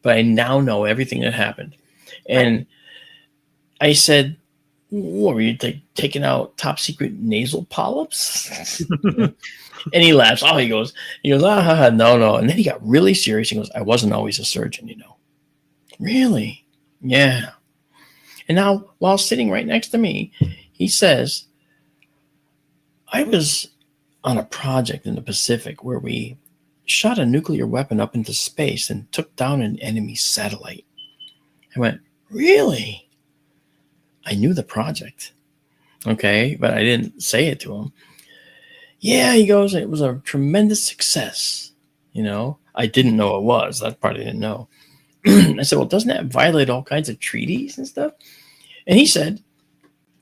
S3: but I now know everything that happened. And I said, what were you taking out top secret nasal polyps? And he laughs. Oh, he goes, no. And then he got really serious. He goes, I wasn't always a surgeon, Really? Yeah. And now, while sitting right next to me, he says, I was on a project in the Pacific where we shot a nuclear weapon up into space and took down an enemy satellite. I went, really? I knew the project. Okay, but I didn't say it to him. Yeah, he goes, it was a tremendous success. I didn't know it was. That part I didn't know. I said, well, doesn't that violate all kinds of treaties and stuff? And he said,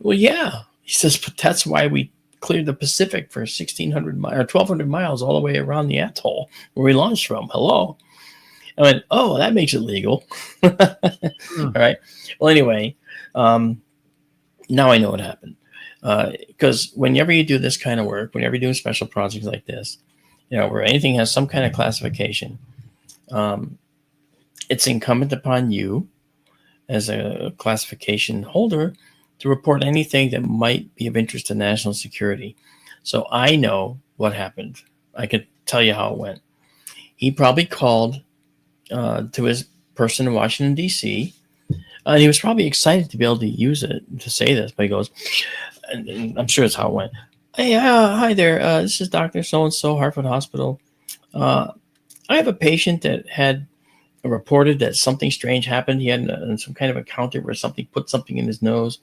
S3: well, yeah. He says, but that's why we cleared the Pacific for 1,600 miles or 1,200 miles all the way around the atoll where we launched from. Hello. I went, oh, that makes it legal. All right. Well, anyway, now I know what happened. Because whenever you do this kind of work, whenever you're doing special projects like this, where anything has some kind of classification, it's incumbent upon you as a classification holder to report anything that might be of interest to national security. So I know what happened. I could tell you how it went. He probably called to his person in Washington, D.C., and he was probably excited to be able to use it to say this, but he goes, and I'm sure it's how it went. Hey, hi there. This is Dr. So-and-so, Hartford Hospital. I have a patient that had reported that something strange happened. He had some kind of encounter where something put something in his nose.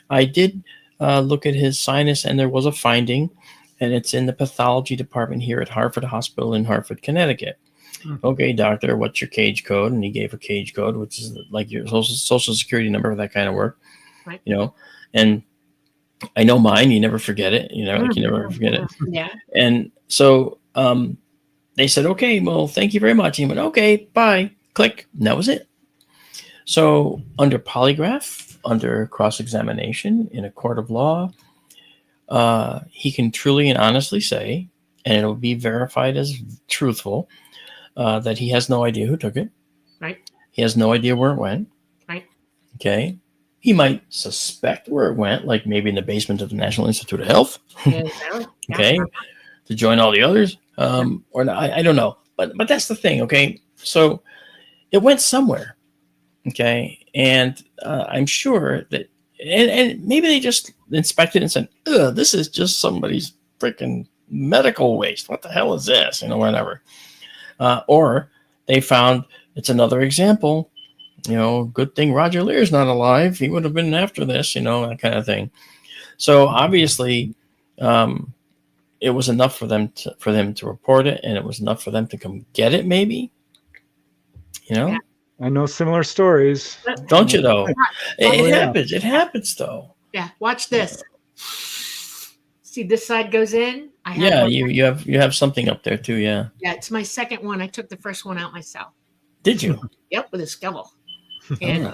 S3: I did look at his sinus, and there was a finding, and it's in the pathology department here at Hartford Hospital in Hartford, Connecticut. Mm-hmm. Okay, doctor, what's your cage code? And he gave a cage code, which is like your social security number for that kind of work, right. And I know mine. You never forget it. You never forget it.
S1: Yeah.
S3: And so they said, okay, well, thank you very much. And he went, okay, bye. Click. And that was it. So under polygraph, under cross-examination in a court of law, he can truly and honestly say, and it will be verified as truthful, that he has no idea who took it.
S1: Right.
S3: He has no idea where it went.
S1: Right.
S3: Okay. He might suspect where it went, like maybe in the basement of the National Institute of Health.
S1: Yeah.
S3: Okay. To join all the others. Or not, I don't know. But that's the thing. Okay. So it went somewhere. Okay. And I'm sure that, and maybe they just inspected and said, ugh, this is just somebody's freaking medical waste. What the hell is this? Whatever. Or they found it's another example, good thing Roger Lear's not alive. He would have been after this, that kind of thing. So obviously, it was enough for them to report it, and it was enough for them to come get it. Maybe,
S1: Yeah.
S2: I know similar stories.
S3: Don't you though? It happens. It happens though.
S1: Yeah. Watch this. See, this side goes in.
S3: You have something up there too. Yeah.
S1: Yeah, it's my second one. I took the first one out myself.
S3: Did you?
S1: Yep, with a shovel. And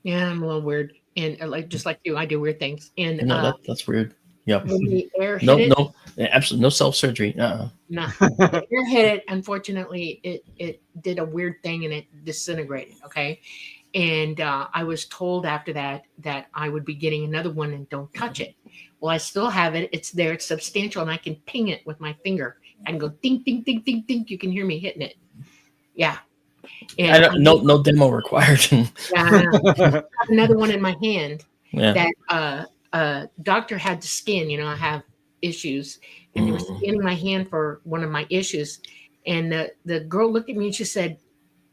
S1: yeah, I'm a little weird, and just like you, I do weird things. And
S3: no, that's weird. Yep.
S1: When the air hit
S3: no, absolutely no self-surgery.
S1: No, the air hit it. Unfortunately, it did a weird thing and it disintegrated. Okay. And I was told after that I would be getting another one and don't touch it. Well, I still have it. It's there. It's substantial, and I can ping it with my finger and go ding, ding, ding, ding, ding. You can hear me hitting it. Yeah. And
S3: no demo required.
S1: Yeah. I have another one in my hand
S3: that
S1: doctor had to scan. I have issues, and they were scanning my hand for one of my issues. And the girl looked at me and she said,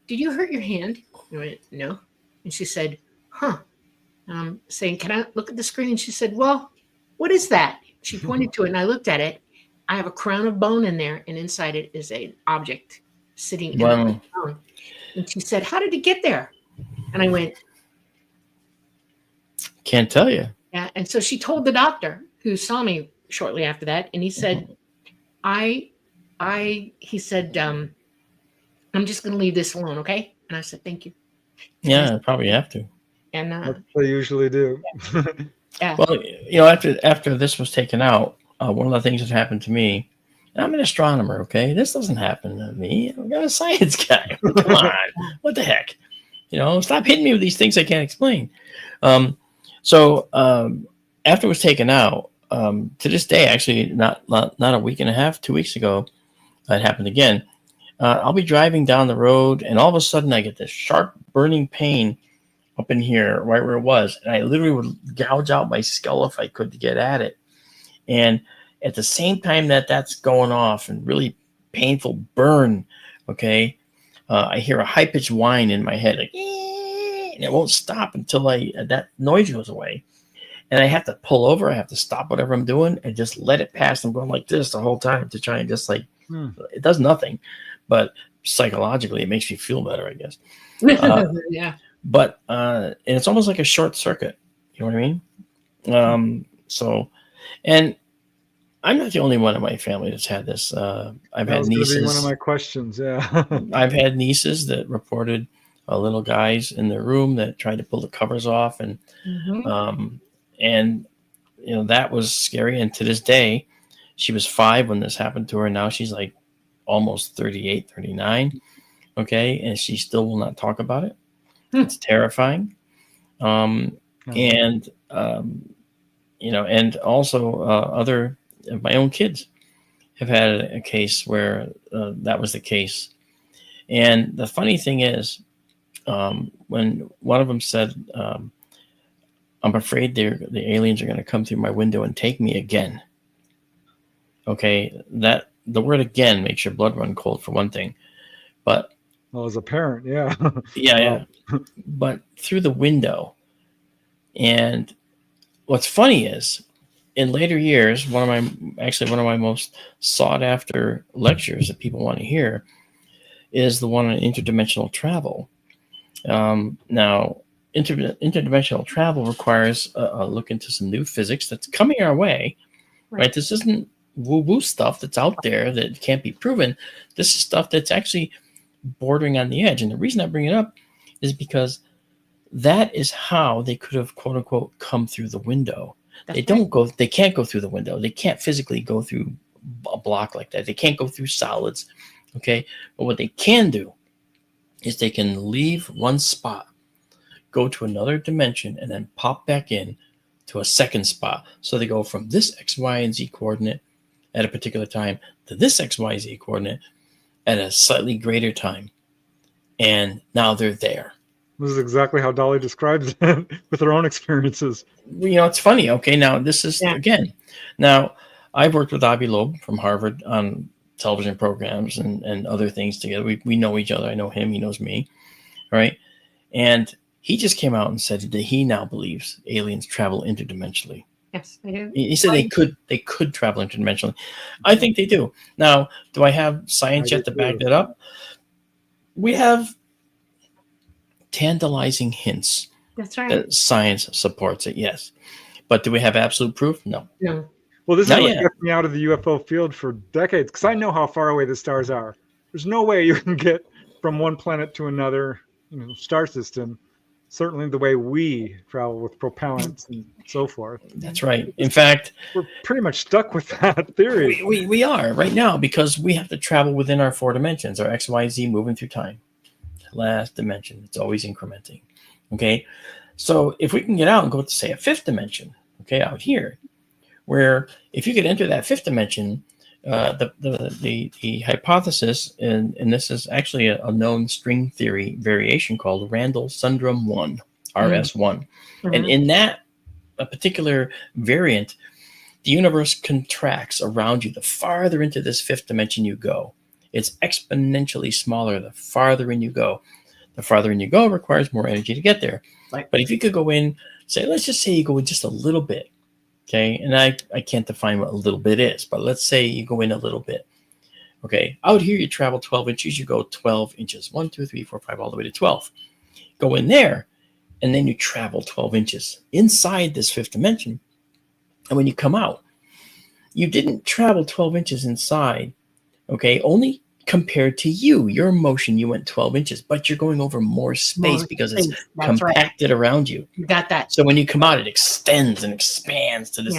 S1: "Did you hurt your hand?" I went, "No." And she said, "Huh." And I'm saying, "Can I look at the screen?" And she said, "Well, what is that?" She pointed to it, and I looked at it. I have a crown of bone in there, and inside it is an object sitting in the bone. And she said, "How did it get there?" And I went,
S3: "Can't tell you."
S1: Yeah. And so she told the doctor, who saw me shortly after that, and he said, he said, "I'm just going to leave this alone, okay?" And I said, "Thank you."
S3: Yeah, probably have to.
S1: And
S2: they usually do.
S1: Yeah.
S3: Well, after this was taken out, one of the things that happened to me, and I'm an astronomer, okay? This doesn't happen to me. I'm a science guy. Come on. What the heck? Stop hitting me with these things I can't explain. So after it was taken out, to this day, actually, not a week and a half, 2 weeks ago, it happened again. I'll be driving down the road, and all of a sudden I get this sharp burning pain up in here, right where it was. And I literally would gouge out my skull if I could to get at it. And at the same time that that's going off and really painful burn, okay, I hear a high-pitched whine in my head, like, and it won't stop until that noise goes away. And I have to pull over. I have to stop whatever I'm doing and just let it pass. I'm going like this the whole time to try and just like, it does nothing. But psychologically, it makes me feel better, I guess.
S1: Yeah.
S3: But and it's almost like a short circuit. You know what I mean? So, and I'm not the only one in my family that's had this. I've had nieces.
S2: Be one of my questions. Yeah.
S3: I've had nieces that reported little guys in their room that tried to pull the covers off, and you know, that was scary. And to this day, she was 5 when this happened to her. Now she's like almost 38, 39. Okay. And she still will not talk about it. It's terrifying. And, you know, and also other of my own kids have had a case where that was the case. And the funny thing is, when one of them said, I'm afraid the aliens are going to come through my window and take me again. Okay, that the word "again" makes your blood run cold for one thing, but
S2: well, as a parent, yeah,
S3: yeah. But through the window. And what's funny is, in later years, one of my most sought after lectures that people want to hear is the one on interdimensional travel. Now, interdimensional travel requires a look into some new physics that's coming our way, right? This isn't woo-woo stuff that's out there that can't be proven. This is stuff that's actually bordering on the edge. And the reason I bring it up is because that is how they could have, quote unquote, come through the window. They can't go through the window. They can't physically go through a block like that. They can't go through solids. Okay. But what they can do is they can leave one spot, go to another dimension, and then pop back in to a second spot. So they go from this X, Y, and Z coordinate at a particular time to this X, Y, Z coordinate at a slightly greater time. And now they're there.
S2: This is exactly how Dolly describes it with her own experiences.
S3: You know, it's funny. Okay, now this is, again, now I've worked with Avi Loeb from Harvard on television programs and other things together. We know each other. I know him. He knows me. All right. And he just came out and said that he now believes aliens travel interdimensionally.
S1: Yes, they do.
S3: He said they could travel interdimensionally. I think they do. Now, do I have science yet to back that up? We have tantalizing hints.
S1: That's right.
S3: That science supports it, yes. But do we have absolute proof? No.
S1: No.
S2: Well, this is what kept me out of the UFO field for decades, because I know how far away the stars are. There's no way you can get from one planet to another, star system, certainly the way we travel with propellants and so forth.
S3: That's right. In fact,
S2: we're pretty much stuck with that theory.
S3: We are right now, because we have to travel within our 4 dimensions, our X, Y, Z, moving through time. Last dimension, it's always incrementing. Okay, so if we can get out and go to, say, a 5th dimension, okay, out here, where if you could enter that 5th dimension, the hypothesis, and this is actually a known string theory variation called Randall-Sundrum 1, RS1. And in that particular variant, the universe contracts around you. The farther into this 5th dimension you go, it's exponentially smaller the farther in you go. The farther in you go requires more energy to get there. Right. But if you could go in, say, let's just say you go in just a little bit, okay? And I can't define what a little bit is, but let's say you go in a little bit. Okay, out here you travel 12 inches, you go 12 inches. 1, 2, 3, 4, 5, all the way to 12. Go in there, and then you travel 12 inches inside this 5th dimension. And when you come out, you didn't travel 12 inches inside, okay, only compared to your motion, you went 12 inches, but you're going over more space because it's compacted around you.
S1: You got that.
S3: So when you come out, it extends and expands to this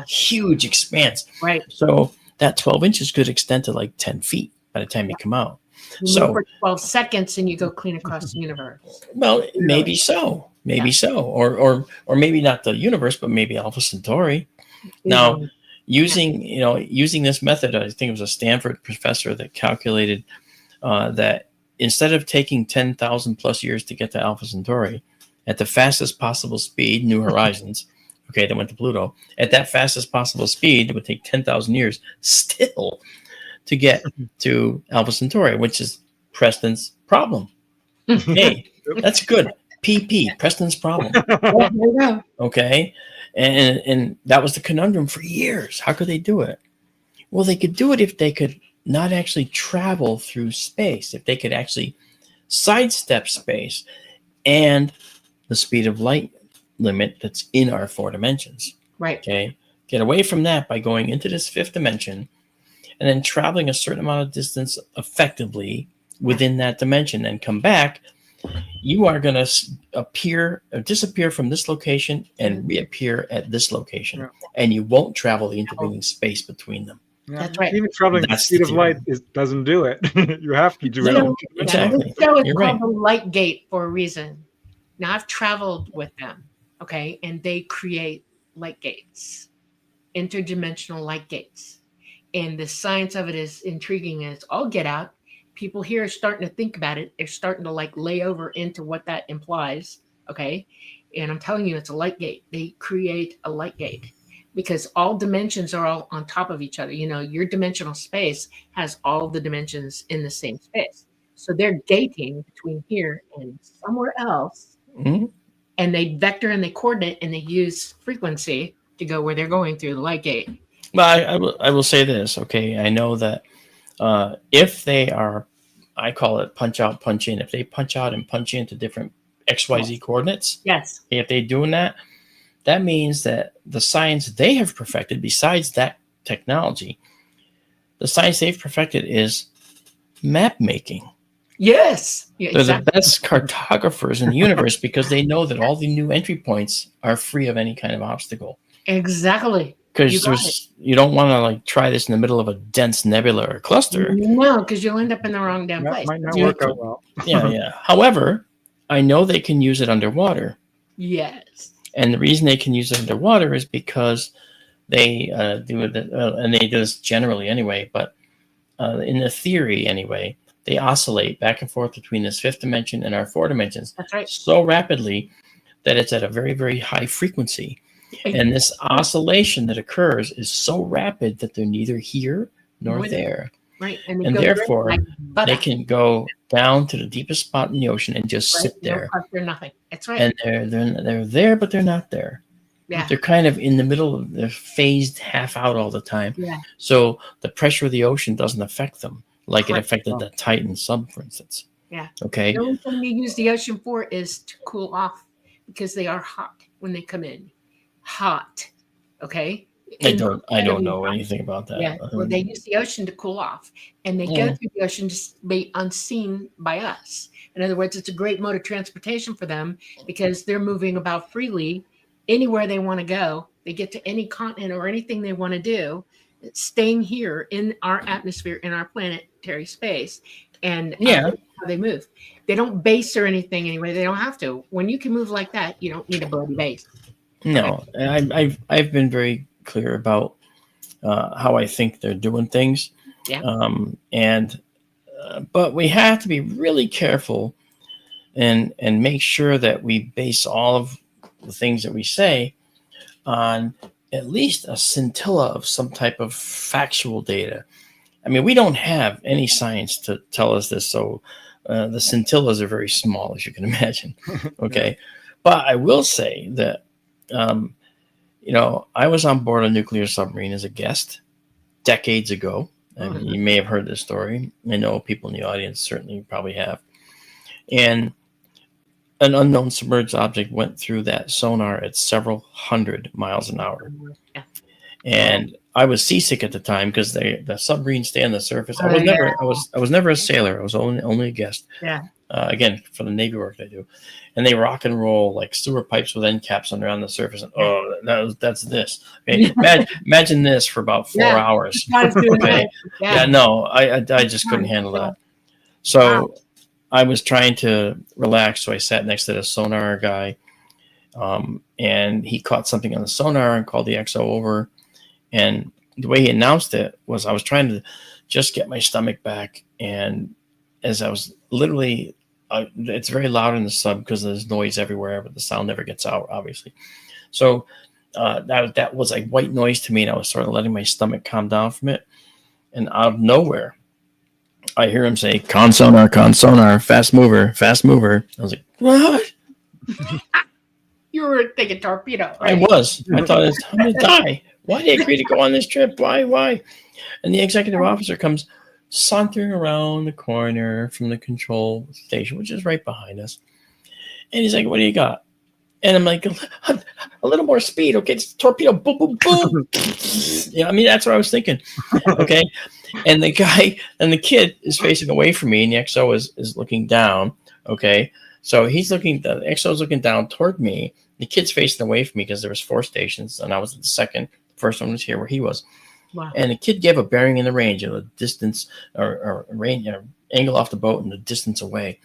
S3: huge expanse.
S1: Right.
S3: So that 12 inches could extend to like 10 feet by the time you come out.
S1: You move for 12 seconds and you go clean across the universe.
S3: Well, maybe so. Maybe so. Or maybe not the universe, but maybe Alpha Centauri. Now, using this method, I think it was a Stanford professor that calculated that instead of taking 10,000 plus years to get to Alpha Centauri, at the fastest possible speed, New Horizons. Okay, they went to Pluto. At that fastest possible speed, it would take 10,000 years still to get to Alpha Centauri, which is Preston's problem. Hey, that's good. PP, Preston's problem.
S1: Well, there you go.
S3: Okay, and that was the conundrum for years. How could they do it? Well, they could do it if they could not actually travel through space, if they could actually sidestep space and the speed of light limit that's in our 4 dimensions.
S1: Right.
S3: Okay, get away from that by going into this 5th dimension and then traveling a certain amount of distance effectively within that dimension and come back. You are going to appear or disappear from this location and reappear at this location, and you won't travel the intervening space between them.
S2: Yeah.
S1: That's right.
S2: Even traveling the speed of light doesn't do it. You have to do it.
S3: Exactly.
S1: This show is
S3: You're
S1: called
S3: right.
S1: the Light Gate for a reason. Now, I've traveled with them, okay, and they create light gates, interdimensional light gates. And the science of it is intriguing as all get out. People here are starting to think about it. They're starting to like lay over into what that implies, okay? And I'm telling you, it's a light gate. They create a light gate because all dimensions are all on top of each other. You know, your dimensional space has all the dimensions in the same space. So they're gating between here and somewhere else.
S3: Mhm.
S1: And they vector and they coordinate and they use frequency to go where they're going through the light gate.
S3: Well, I will say this, okay? I know that if they are, I call it punch out, punch in. If they punch out and punch into different XYZ coordinates,
S1: Yes.
S3: if they're doing that, that means that the science they have perfected, besides that technology, the science they've perfected is map making.
S1: Yes. Yeah,
S3: They're
S1: exactly.
S3: the best cartographers in the universe because they know that all the new entry points are free of any kind of obstacle.
S1: Exactly.
S3: Because you don't want to like try this in the middle of a dense nebula or cluster.
S1: No, because you'll end up in the wrong damn
S2: That
S1: place.
S2: might not
S3: You
S2: work
S3: could-
S2: out well.
S3: Yeah. However, I know they can use it underwater.
S1: Yes.
S3: And the reason they can use it underwater is because they do it, and they do this generally anyway, but in the theory anyway, they oscillate back and forth between this 5th dimension and our 4 dimensions
S1: That's right.
S3: so rapidly that it's at a very, very high frequency. And this oscillation that occurs is so rapid that they're neither here nor
S1: Nor
S3: there.
S1: Right.
S3: And
S1: go
S3: therefore,
S1: like butter.
S3: they can go down to the deepest spot in the ocean and just sit there.
S1: No cluster, nothing. That's right.
S3: And they're there, but they're not there.
S1: Yeah.
S3: They're kind of in the middle of, they're phased half out all the time.
S1: Yeah.
S3: So the pressure of the ocean doesn't affect them like it
S1: Correct.
S3: affected the Titan sub, for instance.
S1: Yeah.
S3: Okay.
S1: The only thing you use the ocean for is to cool off because they are hot when they come in. Hot. Okay.
S3: I don't know anything about that.
S1: Yeah. Well, they use the ocean to cool off, and they go through the ocean to be unseen by us. In other words, it's a great mode of transportation for them because they're moving about freely anywhere they want to go. They get to any continent or anything they want to do, staying here in our atmosphere, in our planetary space, and how they move. They don't base or anything anyway. They don't have to. When you can move like that, you don't need a bloody base.
S3: No, I've been very clear about how I think they're doing things.
S1: Yeah.
S3: But we have to be really careful and make sure that we base all of the things that we say on at least a scintilla of some type of factual data. I mean, we don't have any science to tell us this, so the scintillas are very small, as you can imagine. Okay. But I will say that I was on board a nuclear submarine as a guest decades ago. I mean, you may have heard this story. I know people in the audience certainly probably have. And an unknown submerged object went through that sonar at several hundred miles an hour.
S1: Yeah.
S3: And I was seasick at the time because the submarines stay on the surface. I was never a sailor. I was only a guest.
S1: Yeah.
S3: Again, for the Navy work I do, and they rock and roll like sewer pipes with end caps on the surface. And that's this. Okay, imagine this for about 4 hours. Okay, no, I just couldn't handle that. So I was trying to relax, so I sat next to the sonar guy, and he caught something on the sonar and called the XO over. And the way he announced it was I was trying to just get my stomach back, and as I was literally it's very loud in the sub because there's noise everywhere, but the sound never gets out, obviously. So that was like white noise to me, and I was sort of letting my stomach calm down from it. And out of nowhere, I hear him say, con sonar, fast mover, fast mover. I was like, what?
S1: You were thinking torpedo.
S3: Right? I was. I thought, I'm going to die. Why did I agree to go on this trip? Why? And the executive officer comes sauntering around the corner from the control station, which is right behind us. And he's like, what do you got? And I'm like, a little more speed. Okay, it's torpedo. Boom, boom, boom. I mean, that's what I was thinking. Okay. And the guy and the kid is facing away from me, and the XO is looking down. Okay. So the XO is looking down toward me. The kid's facing away from me because there was 4 stations, and I was at the second. The first one was here where he was.
S1: Wow.
S3: And the kid gave a bearing in the range, a distance or range, angle off the boat and the distance away.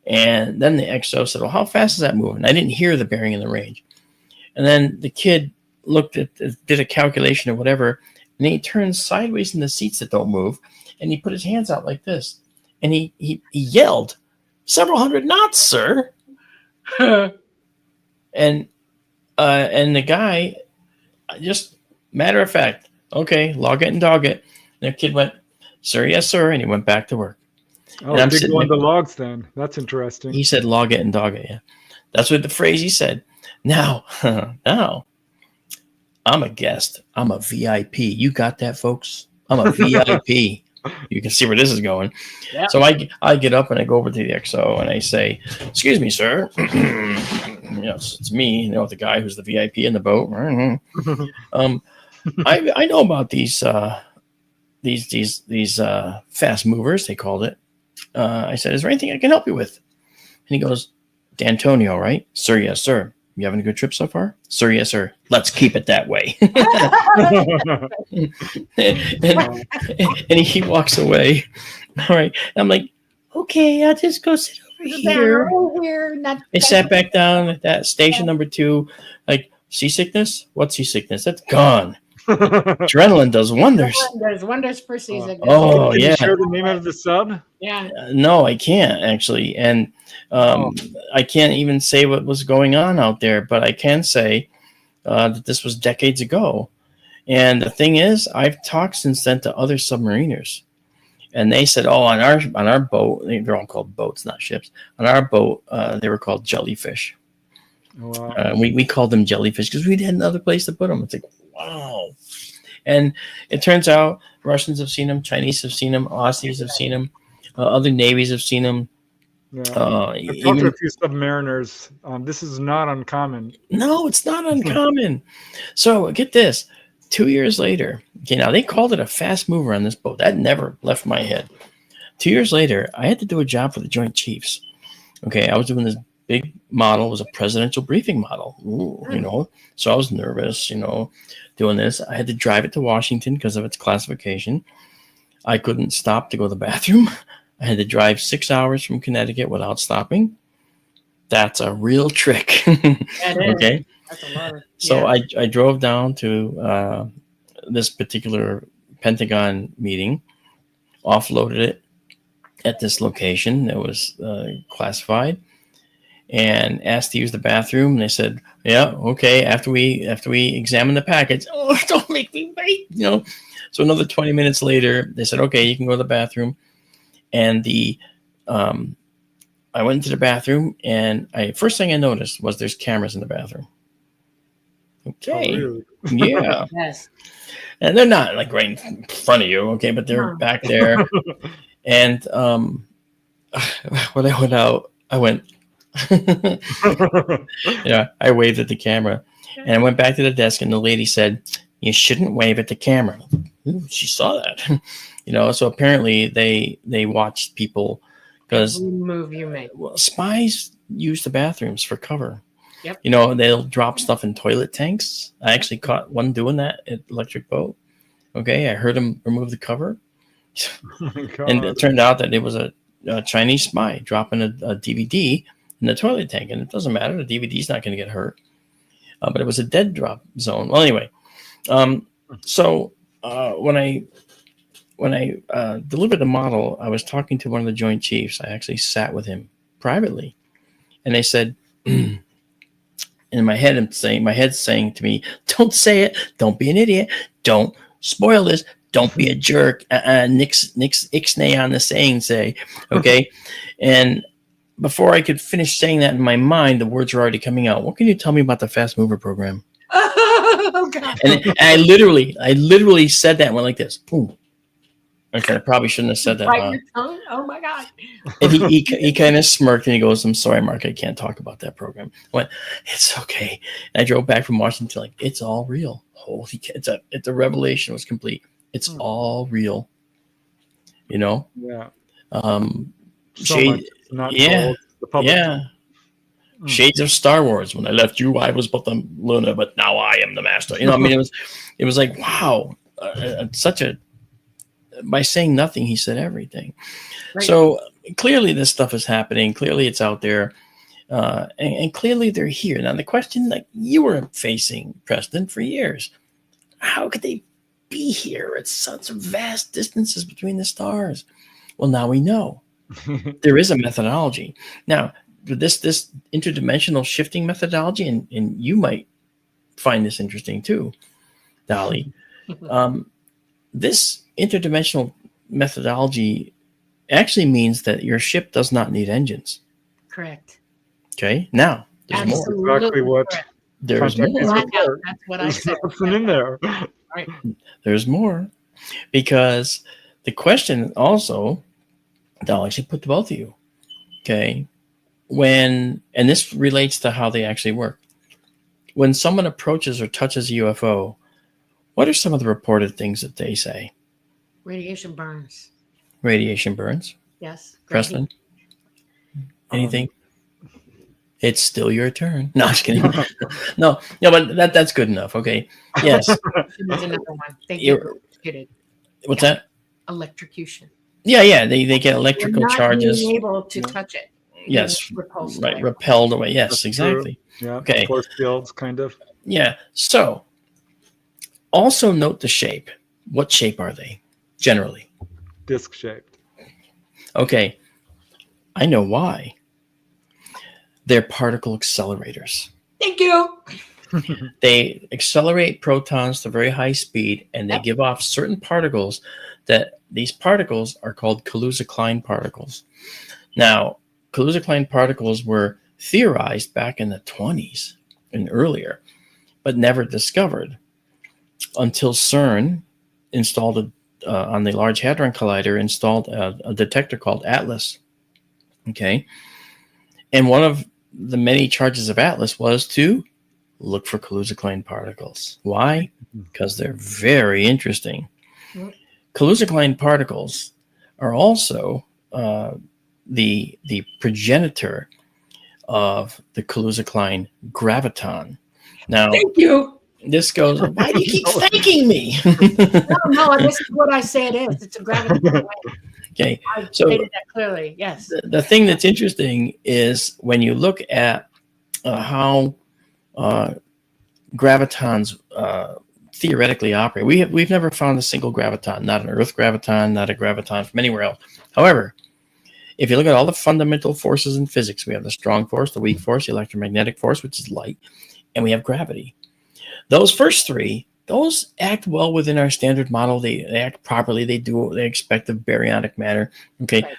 S3: And then the XO said, well, how fast is that moving? I didn't hear the bearing in the range. And then the kid did a calculation or whatever, and he turns sideways in the seats that don't move, and he put his hands out like this. And he yelled, several hundred knots, sir. And the guy, just matter of fact, okay, log it and dog it. And the kid went, sir, yes, sir. And he went back to work.
S2: Oh, and I'm big one the logs then. That's interesting.
S3: He said log it and dog it, yeah. That's what the phrase he said. Now, I'm a guest. I'm a VIP. You got that, folks? I'm a VIP. You can see where this is going. Yeah. So I get up and I go over to the XO and I say, excuse me, sir. Yes, it's me, the guy who's the VIP in the boat. I know about these fast movers, they called it. I said, is there anything I can help you with? And he goes, Dantonio, right? Sir, yes, sir. You having a good trip so far? Sir, yes, sir. Let's keep it that way. and he walks away. All right. And I'm like, okay, I'll just go sit over here. I sat back down at that station number 2, like, seasickness? What seasickness? That's gone. Adrenaline does wonders.
S1: There's wonders for seasickness.
S3: Oh,
S2: Can
S3: yeah.
S2: you share the name of the sub?
S1: Yeah.
S3: No, I can't actually. And I can't even say what was going on out there, but I can say that this was decades ago. And the thing is, I've talked since then to other submariners, and they said, "Oh, on our boat, they're all called boats, not ships. On our boat, they were called jellyfish. Wow. We called them jellyfish because we had another place to put them. It's like, wow." And it turns out Russians have seen them, Chinese have seen them, Aussies have seen them, other navies have seen them.
S2: Yeah. I've talked to a few submariners. This is not uncommon.
S3: No, it's not uncommon. So get this. 2 years later, okay, now they called it a fast mover on this boat. That never left my head. 2 years later, I had to do a job for the Joint Chiefs. Okay, I was doing this big model. It was a presidential briefing model. Ooh, so I was nervous, doing this. I had to drive it to Washington because of its classification. I couldn't stop to go to the bathroom. I had to drive 6 hours from Connecticut without stopping. That's a real trick. Okay.
S1: That's a lot.
S3: So I drove down to this particular Pentagon meeting, offloaded it at this location that was classified, and asked to use the bathroom. And they said, "Yeah, okay." After we examine the package, oh, don't make me wait, So another 20 minutes later, they said, "Okay, you can go to the bathroom." And I went into the bathroom, and first thing I noticed was there's cameras in the bathroom. Okay. Oh, really? Yeah.
S1: Yes.
S3: And they're not like right in front of you, okay, but they're back there. And when I went out, I went, I waved at the camera, and I went back to the desk, and the lady said, "You shouldn't wave at the camera." Ooh, she saw that, So apparently they watched people because
S1: move you make.
S3: Well, spies use the bathrooms for cover.
S1: Yep.
S3: They'll drop stuff in toilet tanks. I actually caught one doing that at Electric Boat. Okay, I heard him remove the cover. Oh my God. And it turned out that it was a Chinese spy dropping a DVD in the toilet tank. And it doesn't matter. The DVD's not going to get hurt. But it was a dead drop zone. Well, anyway. So when I delivered the model, I was talking to one of the Joint Chiefs. I actually sat with him privately, and they said, in my head's saying to me, "Don't say it. Don't be an idiot. Don't spoil this. Don't be a jerk. Nix ixnay on the saying. Say, okay." And before I could finish saying that in my mind, the words were already coming out. What can you tell me about the Fast Mover program?
S1: Oh God!
S3: And I literally said that and went like this. Boom. Okay, I probably shouldn't have said that.
S1: Bite your tongue? Oh my God!
S3: And he kind of smirked and he goes, "I'm sorry, Mark, I can't talk about that program." I went, "It's okay." And I drove back from Washington like, it's all real. Holy, it's a revelation was complete. It's all real. You know?
S2: Yeah.
S3: So
S2: much not told the public.
S3: Yeah. Shades of Star Wars. When I left you, I was but the Luna, but now I am the master. You know, I mean, it was like, wow, by saying nothing, he said everything. Right. So clearly this stuff is happening. Clearly it's out there. And clearly they're here. Now the question that you were facing, Preston, for years, how could they be here at such vast distances between the stars? Well, now we know. There is a methodology. Now, this interdimensional shifting methodology, and you might find this interesting too, Dolly. This interdimensional methodology actually means that your ship does not need engines.
S1: Correct.
S3: Okay. Now, there's more.
S2: Exactly what.
S3: There's more.
S1: That's what I said.
S2: Something in there.
S1: Right.
S3: There's more, because the question also, Dolly, I should put to both of you. Okay. And this relates to how they actually work. When someone approaches or touches a UFO, what are some of the reported things that they say?
S1: Radiation burns.
S3: Radiation burns.
S1: Yes.
S3: Preston? Anything? It's still your turn. No, I'm just kidding. no, but that's good enough. Okay. Yes.
S1: There's another one. They get electrocuted.
S3: What's that?
S1: Electrocution.
S3: Yeah. They get electrical charges.
S1: Being able to touch it.
S3: Yes. Right. Repelled away. Yes, that's exactly.
S2: True. Yeah.
S3: Okay.
S2: Force fields, kind of.
S3: Yeah. So, also note the shape. What shape are they generally?
S2: Disc shaped.
S3: Okay. I know why. They're particle accelerators.
S1: Thank you.
S3: They accelerate protons to very high speed, and they give off certain particles that these particles are called Kaluza-Klein particles. Now, Kaluza-Klein particles were theorized back in the 1920s and earlier, but never discovered until CERN installed on the Large Hadron Collider, installed a detector called ATLAS. Okay. And one of the many charges of ATLAS was to look for Kaluza-Klein particles. Why? Because they're very interesting. Kaluza-Klein particles are also the progenitor of the Kaluza-Klein graviton. Now,
S1: thank you.
S3: This goes, why do you keep thanking me?
S1: No, this is what I say it is. It's a graviton.
S3: Okay,
S1: I stated that clearly. Yes.
S3: The thing that's interesting is when you look at how gravitons theoretically operate. We've never found a single graviton, not an Earth graviton, not a graviton from anywhere else. However, if you look at all the fundamental forces in physics, we have the strong force, the weak force, the electromagnetic force, which is light, and we have gravity. Those first three, those act well within our standard model. They act properly. They do what they expect of baryonic matter. Okay, right.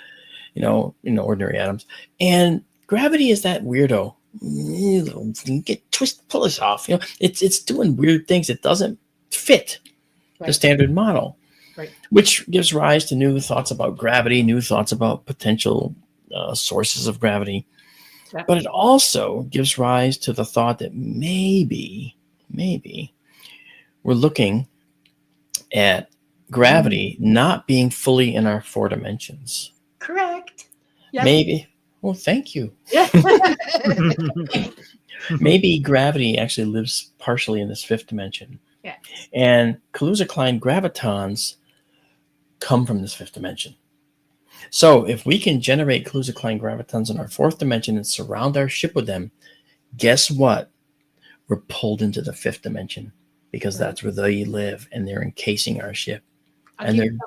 S3: You know, ordinary atoms. And gravity is that weirdo. You get pull this off. It's doing weird things. It doesn't fit the standard model, which gives rise to new thoughts about gravity, new thoughts about potential sources of gravity. But it also gives rise to the thought that maybe we're looking at gravity not being fully in our 4 dimensions.
S1: Correct. Yes.
S3: Maybe. Well, thank you. Maybe gravity actually lives partially in this 5th dimension.
S1: Yeah.
S3: And Kaluza-Klein gravitons come from this 5th dimension. So if we can generate Kaluza-Klein gravitons in our 4th dimension and surround our ship with them, guess what? We're pulled into the 5th dimension because that's where they live, and they're encasing our ship. And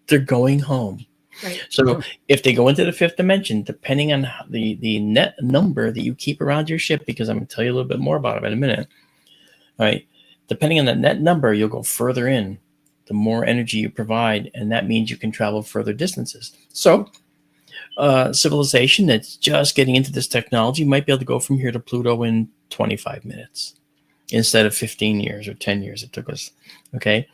S3: they're going home.
S1: Right.
S3: So if they go into the fifth dimension, depending on the net number that you keep around your ship, because I'm going to tell you a little bit more about it in a minute, all right, depending on the net number, you'll go further in, the more energy you provide, and that means you can travel further distances. So civilization that's just getting into this technology might be able to go from here to Pluto in 25 minutes instead of 15 years or 10 years it took us. Okay.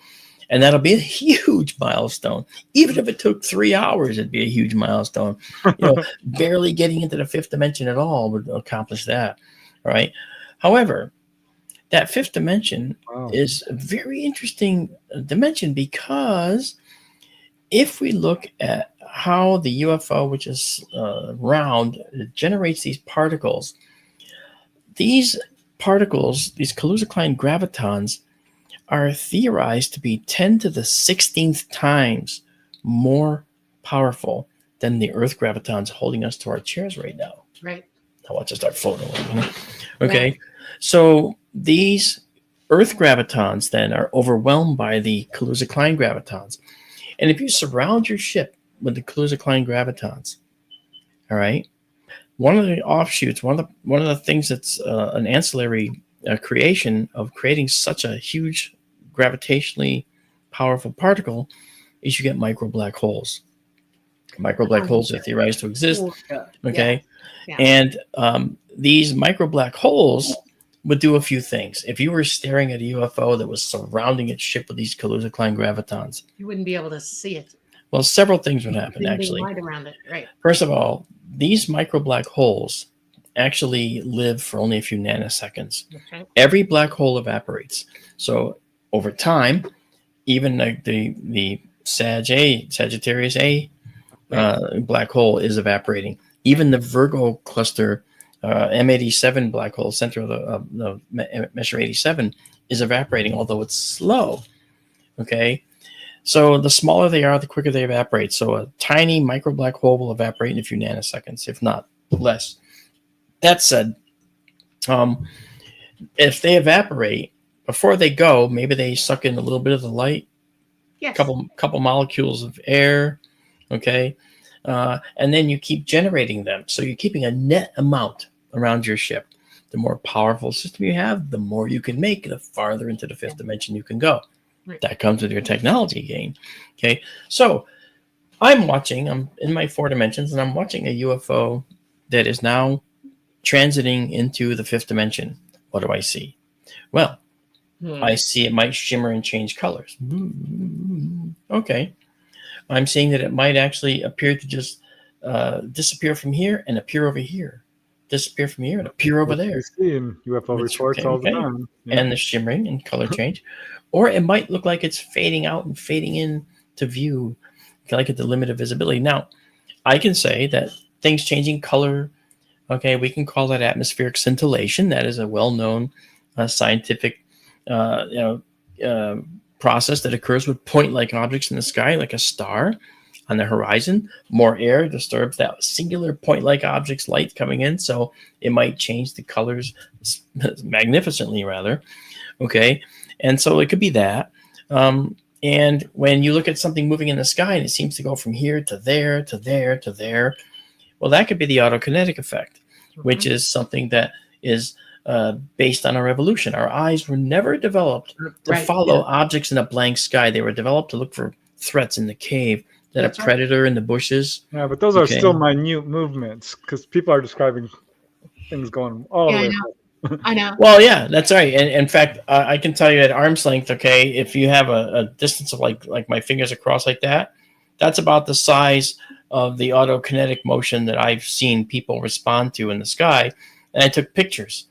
S3: And that'll be a huge milestone. Even if it took 3 hours, it'd be a huge milestone. Barely getting into the fifth dimension at all would accomplish that. All right. However, that fifth dimension is a very interesting dimension, because if we look at how the UFO, which is round, generates these particles, these Kaluza-Klein gravitons, are theorized to be 10 to the 16th times more powerful than the Earth gravitons holding us to our chairs right now.
S1: Right.
S3: I'll watch it start floating away. Okay. Right. So these Earth gravitons then are overwhelmed by the Kaluza-Klein gravitons. And if you surround your ship with the Kaluza-Klein gravitons, all right, one of the offshoots, one of the things that's an ancillary creation of creating such a huge gravitationally powerful particle is you get micro black holes. Micro black holes are theorized to exist. Okay. Yeah. And these micro black holes would do a few things. If you were staring at a UFO that was surrounding its ship with these Kaluza-Klein gravitons,
S1: you wouldn't be able to see it.
S3: Well, several things would happen, actually.
S1: Light around it. Right.
S3: First of all, these micro black holes actually live for only a few nanoseconds. Okay. Every black hole evaporates. So over time, even like the Sagittarius A black hole is evaporating. Even the Virgo cluster M87 black hole, center of the Messier 87, is evaporating, although it's slow. Okay. So the smaller they are, the quicker they evaporate. So a tiny micro black hole will evaporate in a few nanoseconds, if not less. That said, if they evaporate, before they go, maybe they suck in a little bit of the light, yes, couple molecules of air, okay? And then you keep generating them. So you're keeping a net amount around your ship. The more powerful system you have, the more you can make, the farther into the fifth dimension you can go. Right. That comes with your technology gain. Okay. So I'm in my 4 dimensions, and I'm watching a UFO that is now transiting into the fifth dimension. What do I see? Well, I see it might shimmer and change colors. Okay. I'm seeing that it might actually appear to just disappear from here and appear over here. Disappear from here and appear over there.
S2: We see in UFO reports all the time.
S3: Yeah. And the shimmering and color change. Or it might look like it's fading out and fading in to view, like at the limit of visibility. Now, I can say that things changing color, okay, we can call that atmospheric scintillation. That is a well-known scientific process that occurs with point-like objects in the sky, like a star on the horizon. More air disturbs that singular point-like object's light coming in, so it might change the colors magnificently, rather. Okay, and so it could be that. And when you look at something moving in the sky and it seems to go from here to there, to there, to there, well, that could be the autokinetic effect, which is something that is based on our evolution. Our eyes were never developed to follow objects in a blank sky. They were developed to look for threats in the cave, a predator in the bushes.
S2: Yeah, but those are still minute movements, because people are describing things going all the way.
S1: I know.
S3: Well, yeah, that's right. And in fact, I can tell you at arm's length, okay, if you have a distance of like my fingers across like that, that's about the size of the autokinetic motion that I've seen people respond to in the sky. And I took pictures,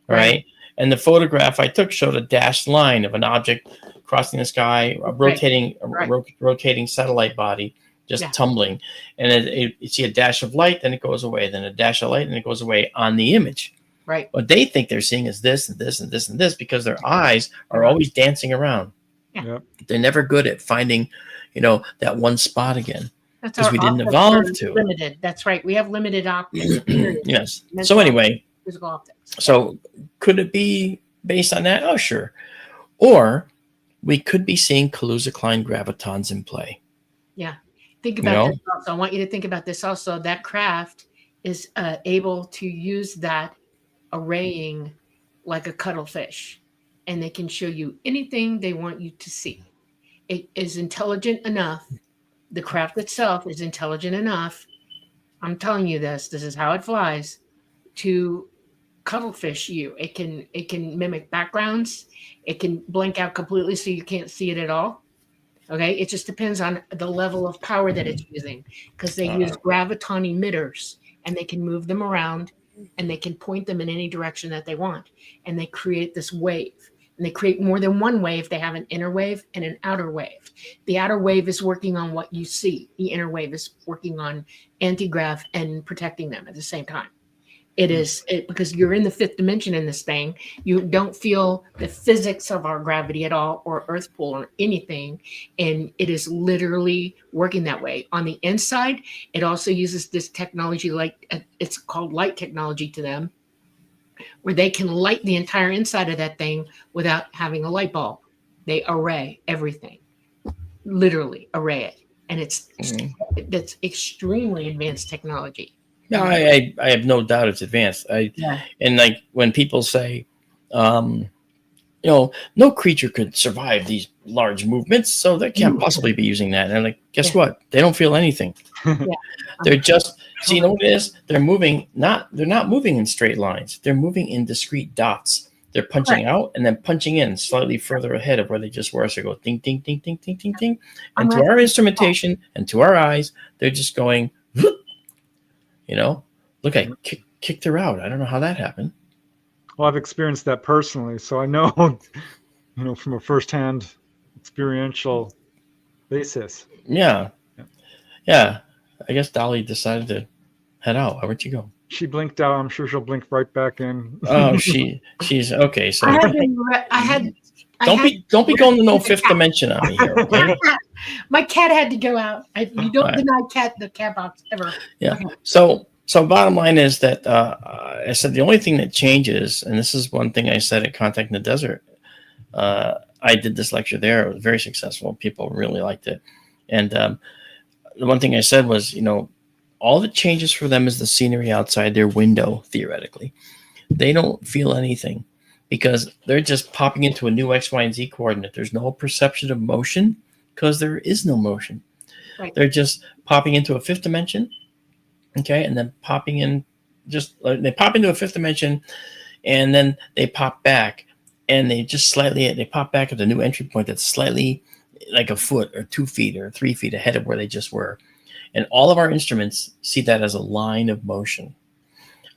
S3: right? And the photograph I took showed a dashed line of an object crossing the sky, a rotating satellite body, just tumbling. And you see a dash of light, then it goes away, then a dash of light, and it goes away on the image.
S1: Right.
S3: What they think they're seeing is this and this and this and this, because their eyes are always dancing around.
S1: Yeah.
S3: They're never good at finding, that one spot again.
S1: Because we didn't evolve to limited. That's right. We have limited optics.
S3: Yes. So anyway,
S1: physical optics.
S3: So could it be based on that? Oh, sure. Or we could be seeing Kaluza-Klein gravitons in play.
S1: Yeah. Think
S3: You
S1: about
S3: know?
S1: this also. I want you to think about this also. That craft is able to use that arraying like a cuttlefish, and they can show you anything they want you to see. It is intelligent enough. The craft itself is intelligent enough. I'm telling you this. This is how it flies. To cuttlefish you. It can mimic backgrounds. It can blank out completely so you can't see it at all. Okay, it just depends on the level of power that it's using, because they use graviton emitters, and they can move them around, and they can point them in any direction that they want, and they create this wave, and they create more than one wave. They have an inner wave and an outer wave. The outer wave is working on what you see. The inner wave is working on anti-grav and protecting them at the same time. Because you're in the fifth dimension in this thing. You don't feel the physics of our gravity at all, or earth pull, or anything. And it is literally working that way. On the inside, it also uses this technology, like it's called light technology to them, where they can light the entire inside of that thing without having a light bulb. They array everything, literally array it. And that's extremely advanced technology.
S3: No, I have no doubt it's advanced. And like when people say, no creature could survive these large movements, so they can't possibly be using that. And I'm like, guess what? They don't feel anything. They're just you know what it is? They're not moving in straight lines. They're moving in discrete dots. They're punching out and then punching in slightly further ahead of where they just were. So they go ding, ding, ding, ding, ding, ding, ding. And to our instrumentation and to our eyes, they're just going, look, I kicked her out. I don't know how that happened.
S2: Well, I've experienced that personally, so I know, from a firsthand experiential basis.
S3: Yeah. I guess Dolly decided to head out. Where'd you go?
S2: She blinked out. I'm sure she'll blink right back in.
S3: Oh, she's okay. So don't be going to no fifth dimension on me here. Okay?
S1: My cat had to go out. You don't deny the cat box ever.
S3: Yeah. Okay. So bottom line is that I said the only thing that changes, and this is one thing I said at Contact in the Desert. I did this lecture there. It was very successful. People really liked it. And the one thing I said was, all that changes for them is the scenery outside their window, theoretically. They don't feel anything because they're just popping into a new X, Y, and Z coordinate. There's no perception of motion because there is no motion. Right. They're just popping into a fifth dimension. Okay, and then popping in, they pop into a fifth dimension, and then they pop back, and they pop back at the new entry point that's slightly like a foot or 2 feet or 3 feet ahead of where they just were. And all of our instruments see that as a line of motion.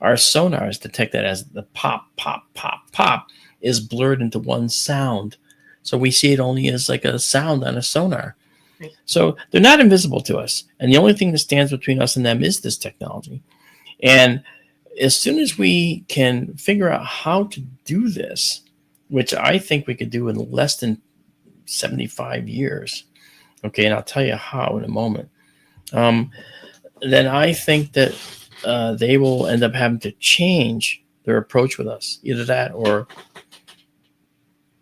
S3: Our sonars detect that as the pop, pop, pop, pop is blurred into one sound. So we see it only as like a sound on a sonar. So they're not invisible to us. And the only thing that stands between us and them is this technology. And as soon as we can figure out how to do this, which I think we could do in less than 75 years, okay, and I'll tell you how in a moment, then I think that they will end up having to change their approach with us. Either that or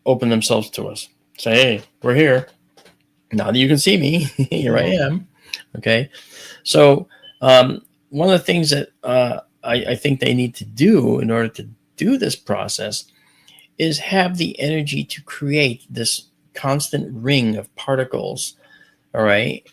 S3: open themselves to us. Say, hey, we're here. Now that you can see me, here I am. Okay. So one of the things that I think they need to do in order to do this process is have the energy to create this constant ring of particles, all right,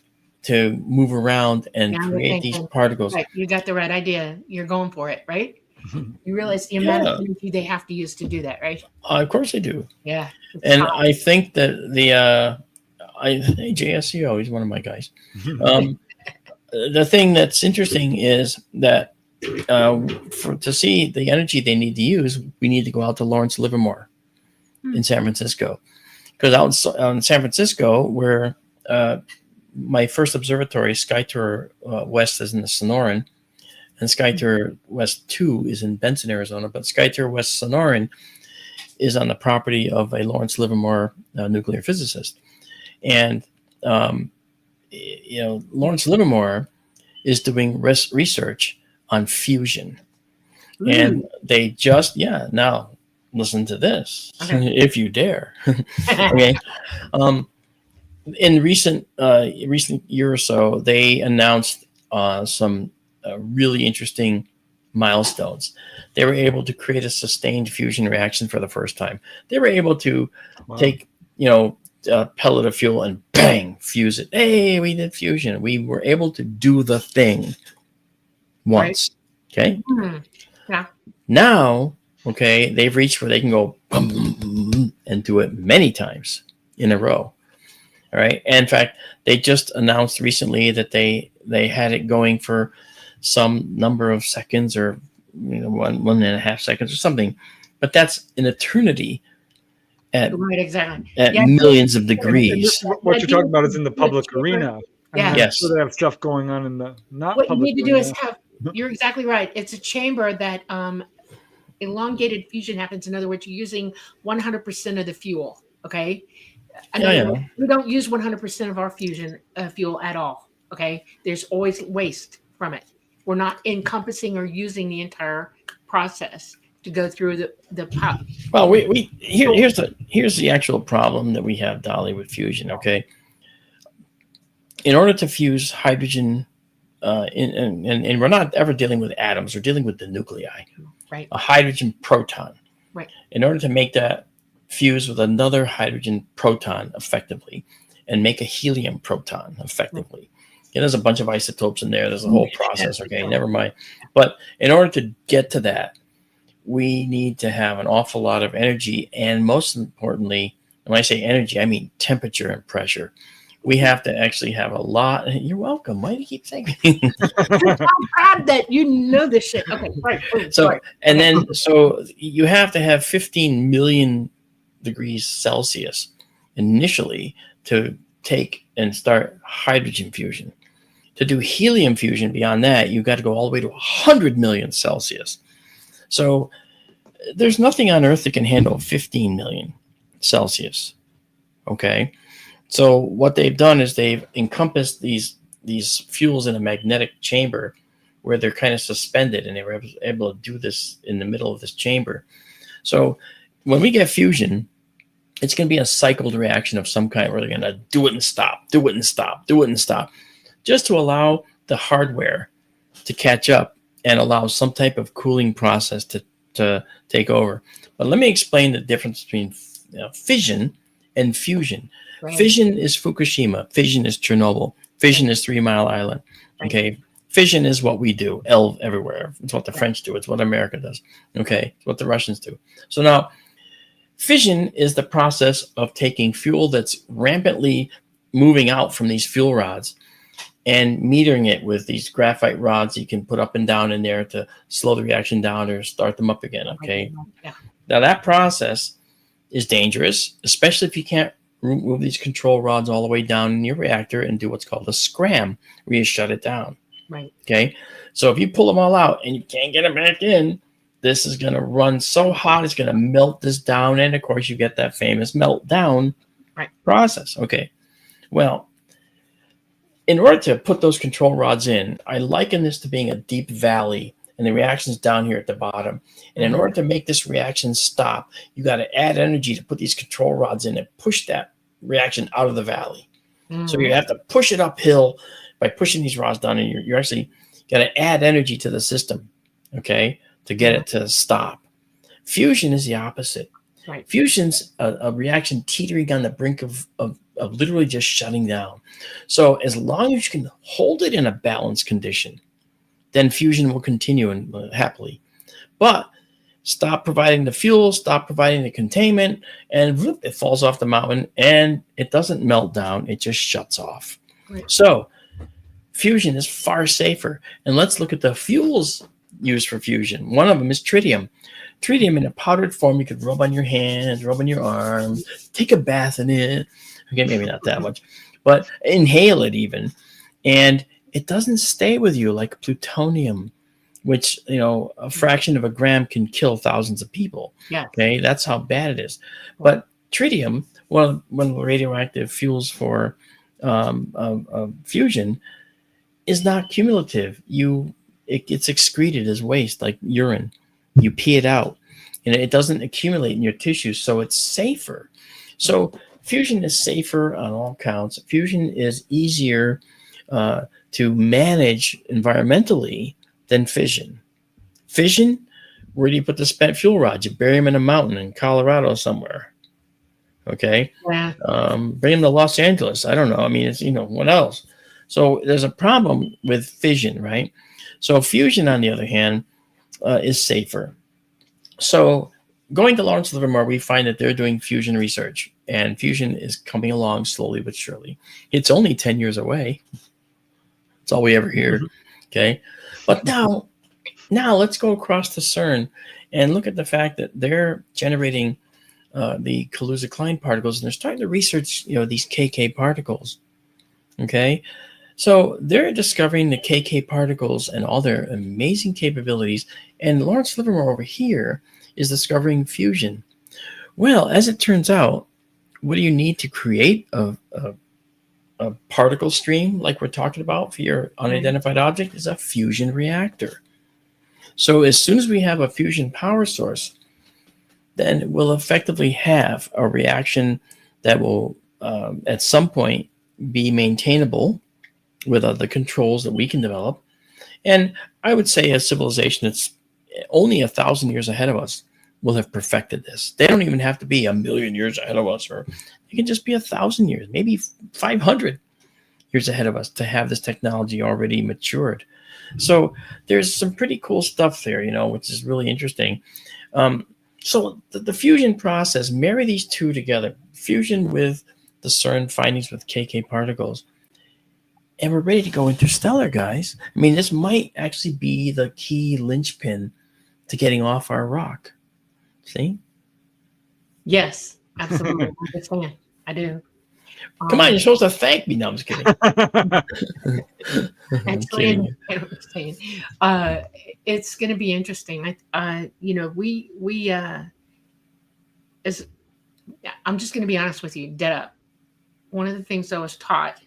S3: to move around and create these particles.
S1: Right. You got the right idea. You're going for it, right? You realize the amount of energy they have to use to do that, right?
S3: Of course they do.
S1: Yeah.
S3: And I think that JSCO, he's one of my guys. The thing that's interesting is that to see the energy they need to use, we need to go out to Lawrence Livermore in San Francisco. Because out in San Francisco, where my first observatory, SkyTour West, is in the Sonoran, and SkyTour West 2 is in Benson, Arizona. But SkyTour West Sonoran is on the property of a Lawrence Livermore nuclear physicist. And, Lawrence Livermore is doing research on fusion. And they just, now listen to this, if you dare. Okay. in recent year or so, they announced some really interesting milestones. They were able to create a sustained fusion reaction for the first time. They were able to take, a pellet of fuel and bang, fuse it. Hey, we did fusion. We were able to do the thing once. Right. Okay.
S1: Mm-hmm. Yeah.
S3: Now, okay, they've reached where they can go boom, boom, boom, and do it many times in a row. All right. And in fact, they just announced recently that they had it going for some number of seconds, or 1.5 seconds or something. But that's an eternity at millions of degrees.
S2: What you're talking about is in the public arena.
S1: Yeah.
S3: Yes.
S2: So they have stuff going on in the not
S1: what
S2: public
S1: you need to
S2: arena.
S1: do is have, you're exactly right. It's a chamber that elongated fusion happens. In other words, you're using 100% of the fuel. Okay. We don't use 100% of our fusion fuel at all. Okay. There's always waste from it. We're not encompassing or using the entire process to go through the pop.
S3: Well, here's the actual problem that we have, Dolly, with fusion. Okay. In order to fuse hydrogen, and we're not ever dealing with atoms, we're dealing with the nuclei.
S1: Right.
S3: A hydrogen proton.
S1: Right.
S3: In order to make that fuse with another hydrogen proton effectively and make a helium proton effectively. There's a bunch of isotopes in there. There's a whole process. Okay, never mind. But in order to get to that, we need to have an awful lot of energy. And most importantly, when I say energy, I mean temperature and pressure. We have to actually have a lot. You're welcome. Why do you keep saying?
S1: I'm proud that you know this shit. Okay, right.
S3: So, and then, so you have to have 15 million degrees Celsius initially to take and start hydrogen fusion. To do helium fusion beyond that, you've got to go all the way to 100 million Celsius. So there's nothing on Earth that can handle 15 million Celsius. Okay. So what they've done is they've encompassed these fuels in a magnetic chamber where they're kind of suspended, and they were able to do this in the middle of this chamber. So when we get fusion, it's going to be a cycled reaction of some kind. We're going to do it and stop, do it and stop, do it and stop, just to allow the hardware to catch up and allow some type of cooling process to take over. But let me explain the difference between fission and fusion. Right. Fission is Fukushima. Fission is Chernobyl. Fission is 3 Mile Island. Okay. Right. Fission is what we do everywhere. It's what the French do. It's what America does. Okay. It's what the Russians do. So now, fission is the process of taking fuel that's rampantly moving out from these fuel rods and metering it with these graphite rods you can put up and down in there to slow the reaction down or start them up again. Okay. Yeah. Now that process is dangerous, especially if you can't move these control rods all the way down in your reactor and do what's called a scram, where you shut it down.
S1: Right.
S3: Okay. So if you pull them all out and you can't get them back in, this is going to run so hot, it's going to melt this down. And of course, you get that famous meltdown process. Okay. Well, in order to put those control rods in, I liken this to being a deep valley, and the reaction's down here at the bottom. And in order to make this reaction stop, you got to add energy to put these control rods in and push that reaction out of the valley. So you have to push it uphill by pushing these rods down, and you're actually got to add energy to the system, okay, to get it to stop. Fusion is the opposite. Right. Fusion's a reaction teetering on the brink of literally just shutting down. So as long as you can hold it in a balanced condition, then fusion will continue and happily. But stop providing the fuel, stop providing the containment, and whoop, it falls off the mountain, and it doesn't melt down. It just shuts off. Right. So fusion is far safer. And let's look at the fuels used for fusion. One of them is tritium. Tritium in a powdered form, you could rub on your hands, rub on your arms, take a bath in it. Okay, maybe not that much, but inhale it even. And it doesn't stay with you like plutonium, which, a fraction of a gram can kill thousands of people. Yeah. Okay, that's how bad it is. But tritium, one of the radioactive fuels for fusion, is not cumulative. It gets excreted as waste, like urine. You pee it out, and it doesn't accumulate in your tissues, so it's safer. So fusion is safer on all counts. Fusion is easier to manage environmentally than fission. Fission, where do you put the spent fuel rods? You bury them in a mountain in Colorado somewhere. Okay.
S1: Yeah.
S3: Bring them to Los Angeles. I don't know. I mean, it's, what else? So there's a problem with fission, right? So fusion, on the other hand, is safer. So going to Lawrence Livermore, we find that they're doing fusion research, and fusion is coming along slowly but surely. It's only 10 years away. That's all we ever hear. Okay. But now let's go across to CERN and look at the fact that they're generating the Kaluza-Klein particles, and they're starting to research, these KK particles. Okay. So they're discovering the KK particles and all their amazing capabilities. And Lawrence Livermore over here is discovering fusion. Well, as it turns out, what do you need to create a particle stream like we're talking about for your unidentified object? Is a fusion reactor. So as soon as we have a fusion power source, then we'll effectively have a reaction that will at some point be maintainable with other controls that we can develop. And I would say a civilization that's only 1,000 years ahead of us will have perfected this. They don't even have to be 1,000,000 years ahead of us, or it can just be 1,000 years, maybe 500 years ahead of us to have this technology already matured. So there's some pretty cool stuff there, which is really interesting. So the fusion process, marry these two together, fusion with the CERN findings with KK particles, and we're ready to go interstellar, guys. I mean, this might actually be the key linchpin to getting off our rock. See?
S1: Yes, absolutely. I understand. I do.
S3: Come on, you're supposed to thank me. No, I'm just kidding.
S1: Actually, it's going to be interesting. I'm just going to be honest with you, dead up. One of the things I was taught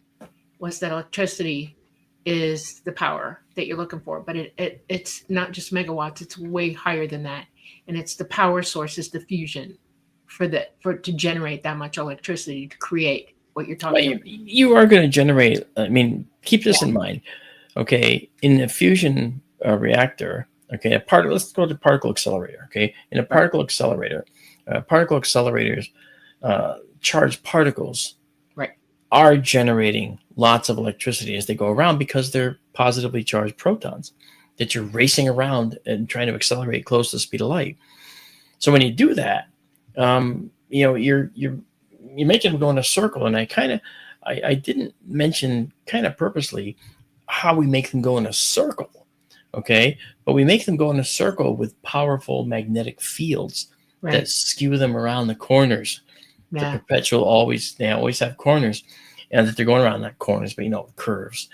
S1: was that electricity is the power that you're looking for, but it's not just megawatts; it's way higher than that, and it's the power source is the fusion to generate that much electricity to create what you're talking about.
S3: You are going to generate. I mean, keep this in mind. Okay, in a fusion reactor, okay, let's go to particle accelerator. Okay, in a particle accelerator, particle accelerators charged particles are generating lots of electricity as they go around because they're positively charged protons that you're racing around and trying to accelerate close to the speed of light. So when you do that, you're making them go in a circle. And I didn't mention kind of purposely how we make them go in a circle. Okay. But we make them go in a circle with powerful magnetic fields that skew them around the corners. The perpetual they always have corners, and that they're going around not corners, but curves.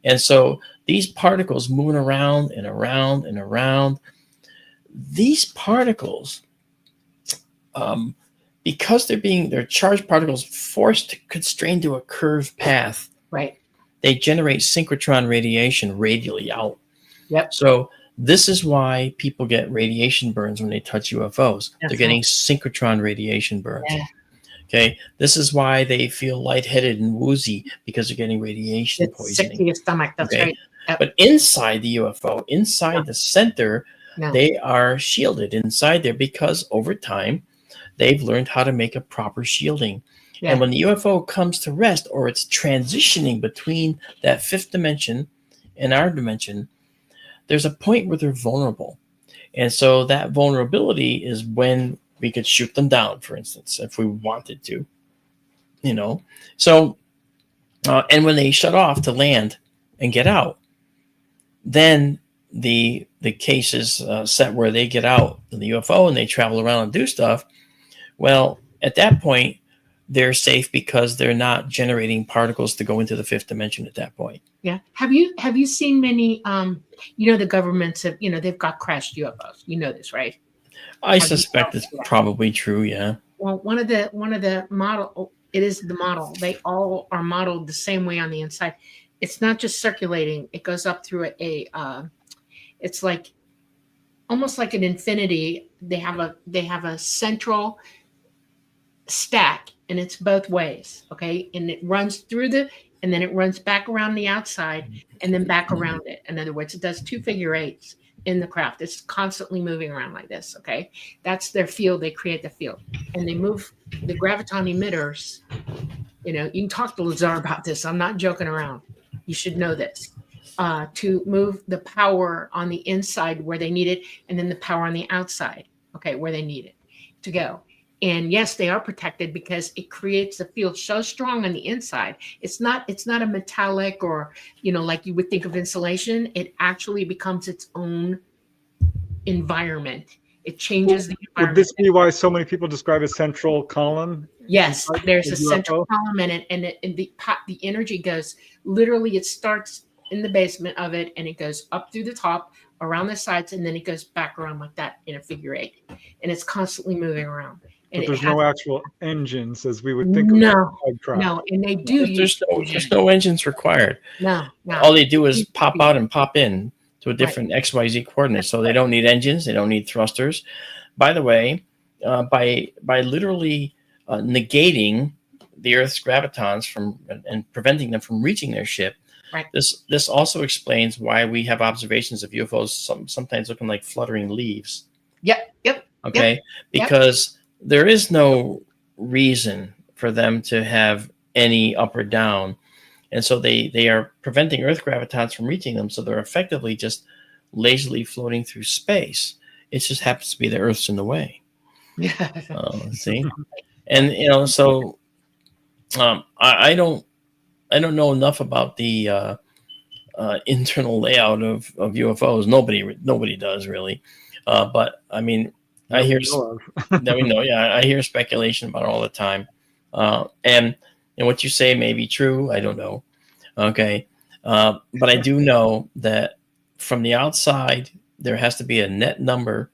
S3: And so these particles moving around and around and around, these particles, because they're charged particles forced to constrain to a curved path, they generate synchrotron radiation radially out.
S1: Yep.
S3: So this is why people get radiation burns when they touch UFOs. They're getting synchrotron radiation burns. Yeah. Okay, this is why they feel lightheaded and woozy, because they're getting radiation poisoning.
S1: Sick to your stomach. That's right.
S3: Yep. But inside the UFO, inside the center, they are shielded inside there because over time they've learned how to make a proper shielding. Yeah. And when the UFO comes to rest, or it's transitioning between that fifth dimension and our dimension, there's a point where they're vulnerable. And so that vulnerability is when we could shoot them down, for instance, if we wanted to, So, and when they shut off to land and get out, then the case is set where they get out in the UFO and they travel around and do stuff. Well, at that point, they're safe because they're not generating particles to go into the fifth dimension at that point.
S1: Yeah. Have you seen many? The governments have. They've got crashed UFOs. You know this, right?
S3: I suspect it's probably true. Yeah.
S1: Well, one of the model. It is the model. They all are modeled the same way on the inside. It's not just circulating. It goes up through it's like almost like an infinity. They have a central stack, and it's both ways. Okay. And it runs through and then it runs back around the outside and then back around it. In other words, it does 2 figure eights in the craft. It's constantly moving around like this. Okay. That's their field. They create the field and they move the graviton emitters. You know, you can talk to Lazar about this. I'm not joking around. You should know this. To move the power on the inside where they need it, and then the power on the outside, okay, where they need it to go. And yes, they are protected because it creates a field so strong on the inside. It's not a metallic or, you know, like you would think of insulation. It actually becomes its own environment. It changes the environment.
S2: Would this be why so many people describe a central column?
S1: Yes, there's a
S2: UFO?
S1: central column in it, and the energy goes literally. It starts in the basement of it, and it goes up through the top, around the sides, and then it goes back around like that in a figure eight, and it's constantly moving around. And
S2: But there's no actual engines as we would think
S1: no,
S2: of.
S1: no, and they do.
S3: There's no engines required.
S1: No.
S3: All they do is pop out and pop in to a different XYZ coordinate. So they don't need engines. They don't need thrusters. By the way, by literally negating the Earth's gravitons and preventing them from reaching their ship,
S1: right.
S3: This also explains why we have observations of UFOs sometimes looking like fluttering leaves.
S1: Yep.
S3: Okay, because there is no reason for them to have any up or down. And so they are preventing Earth gravitons from reaching them. So they're effectively just lazily floating through space. It just happens to be the Earth's in the way.
S1: Yeah.
S3: See? And, you know, so I don't know enough about the internal layout of UFOs. Nobody does really. But I mean, I hear that we know. Yeah, I hear speculation about it all the time. And what you say may be true. I don't know. Okay. But I do know that from the outside, there has to be a net number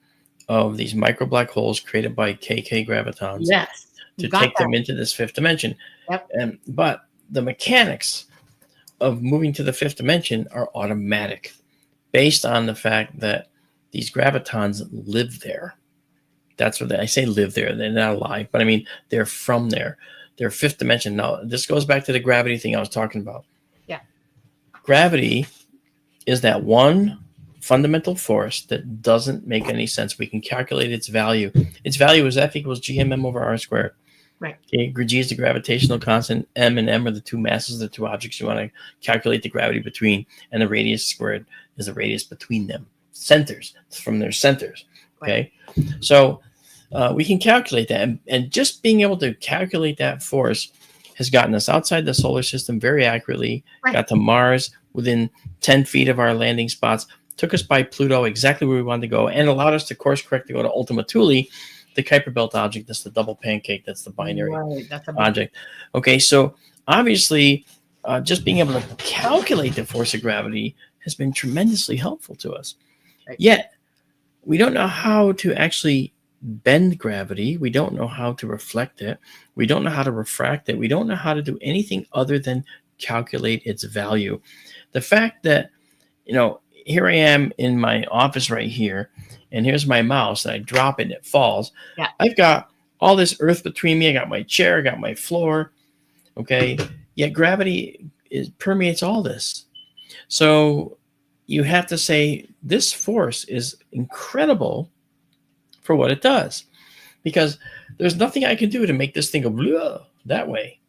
S3: of these micro black holes created by KK gravitons to take them into this fifth dimension.
S1: Yep.
S3: But the mechanics of moving to the fifth dimension are automatic based on the fact that these gravitons live there. That's what I say live there. They're not alive, but I mean, they're from there. They're fifth dimension. Now, this goes back to the gravity thing I was talking about.
S1: Yeah.
S3: Gravity is that one fundamental force that doesn't make any sense. We can calculate its value. Its value is F equals GMM over R squared.
S1: Right.
S3: Okay, G is the gravitational constant. M and M are the two masses of the two objects you want to calculate the gravity between, and the radius squared is the radius between them. Centers, it's from their centers. Okay, so we can calculate that, and just being able to calculate that force has gotten us outside the solar system very accurately. Got to Mars within 10 feet of our landing spots. Took us by Pluto exactly where we wanted to go, and allowed us to course correct to go to Ultima Thule, the Kuiper Belt object. That's the double pancake. That's the binary object. Okay, so obviously, just being able to calculate the force of gravity has been tremendously helpful to us.
S1: Right.
S3: Yet, we don't know how to actually bend gravity. We don't know how to reflect it. We don't know how to refract it. We don't know how to do anything other than calculate its value. The fact that, you know, here I am in my office right here, and here's my mouse, and I drop it and it falls.
S1: Yeah.
S3: I've got all this earth between me. I got my chair, I got my floor. Okay. Yet gravity permeates all this. So you have to say this force is incredible for what it does, because there's nothing I can do to make this thing go that way.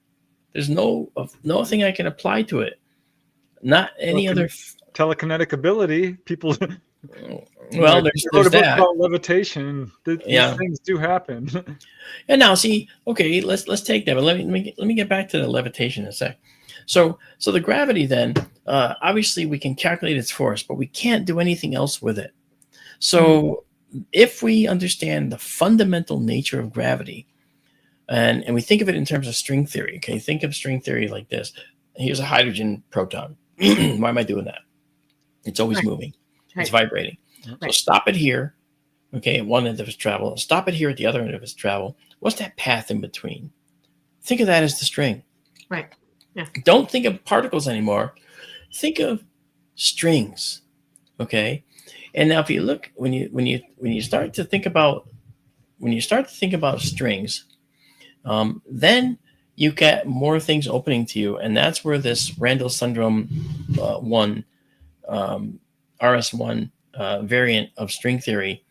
S3: There's nothing I can apply to it. Not any other
S2: telekinetic ability. People.
S3: Well, there's that.
S2: About levitation. These things do happen.
S3: And now, see, okay, let's take that. But let me get back to the levitation in a sec. So the gravity then, obviously we can calculate its force, but we can't do anything else with it. So if we understand the fundamental nature of gravity, and we think of it in terms of string theory, okay, think of string theory like this. Here's a hydrogen proton. Why am I doing that? It's always moving. It's vibrating. So stop it here, okay, at one end of its travel. Stop it here at the other end of its travel. What's that path in between? Think of that as the string.
S1: Right. Yeah.
S3: Don't think of particles anymore. Think of strings. Okay. And now if you look, when you start to think about strings, then you get more things opening to you. And that's where this Randall syndrome 1, RS1 variant of string theory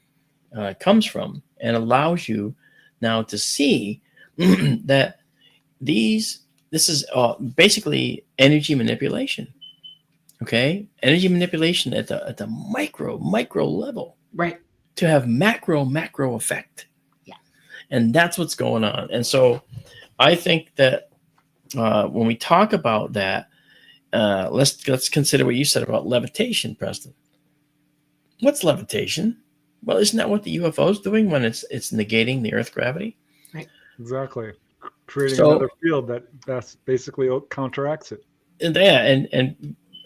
S3: comes from, and allows you now to see that this is basically energy manipulation. Okay, energy manipulation at the micro level,
S1: Right.
S3: to have macro effect.
S1: Yeah.
S3: And that's what's going on. And so I think that when we talk about that, let's consider what you said about levitation, Preston. What's levitation? Well, isn't that what the UFO is doing when it's negating the Earth gravity?
S1: Right.
S2: Exactly. Creating
S3: So-
S2: another field that basically counteracts it.
S3: And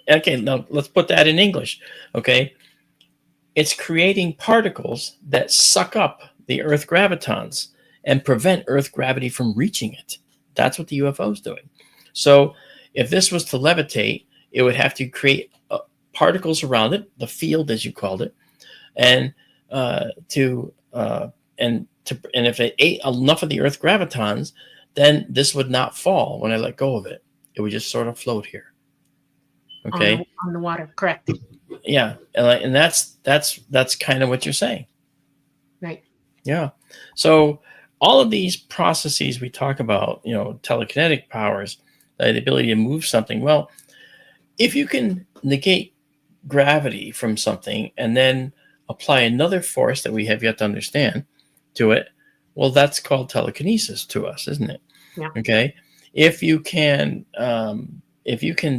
S3: okay, now let's put that in English. Okay, it's creating particles that suck up the Earth gravitons and prevent Earth gravity from reaching it. That's what the UFO is doing. So if this was to levitate, it would have to create particles around it, the field as you called it, and if it ate enough of the Earth gravitons, then this would not fall when I let go of it. It would just sort of float here. Okay.
S1: On the water. Correct.
S3: Yeah, and that's kind of what you're saying.
S1: Right.
S3: Yeah. So all of these processes we talk about, telekinetic powers, the ability to move something. Well, if you can negate gravity from something and then apply another force that we have yet to understand to it, well, that's called telekinesis to us, isn't it?
S1: Yeah.
S3: Okay. If you can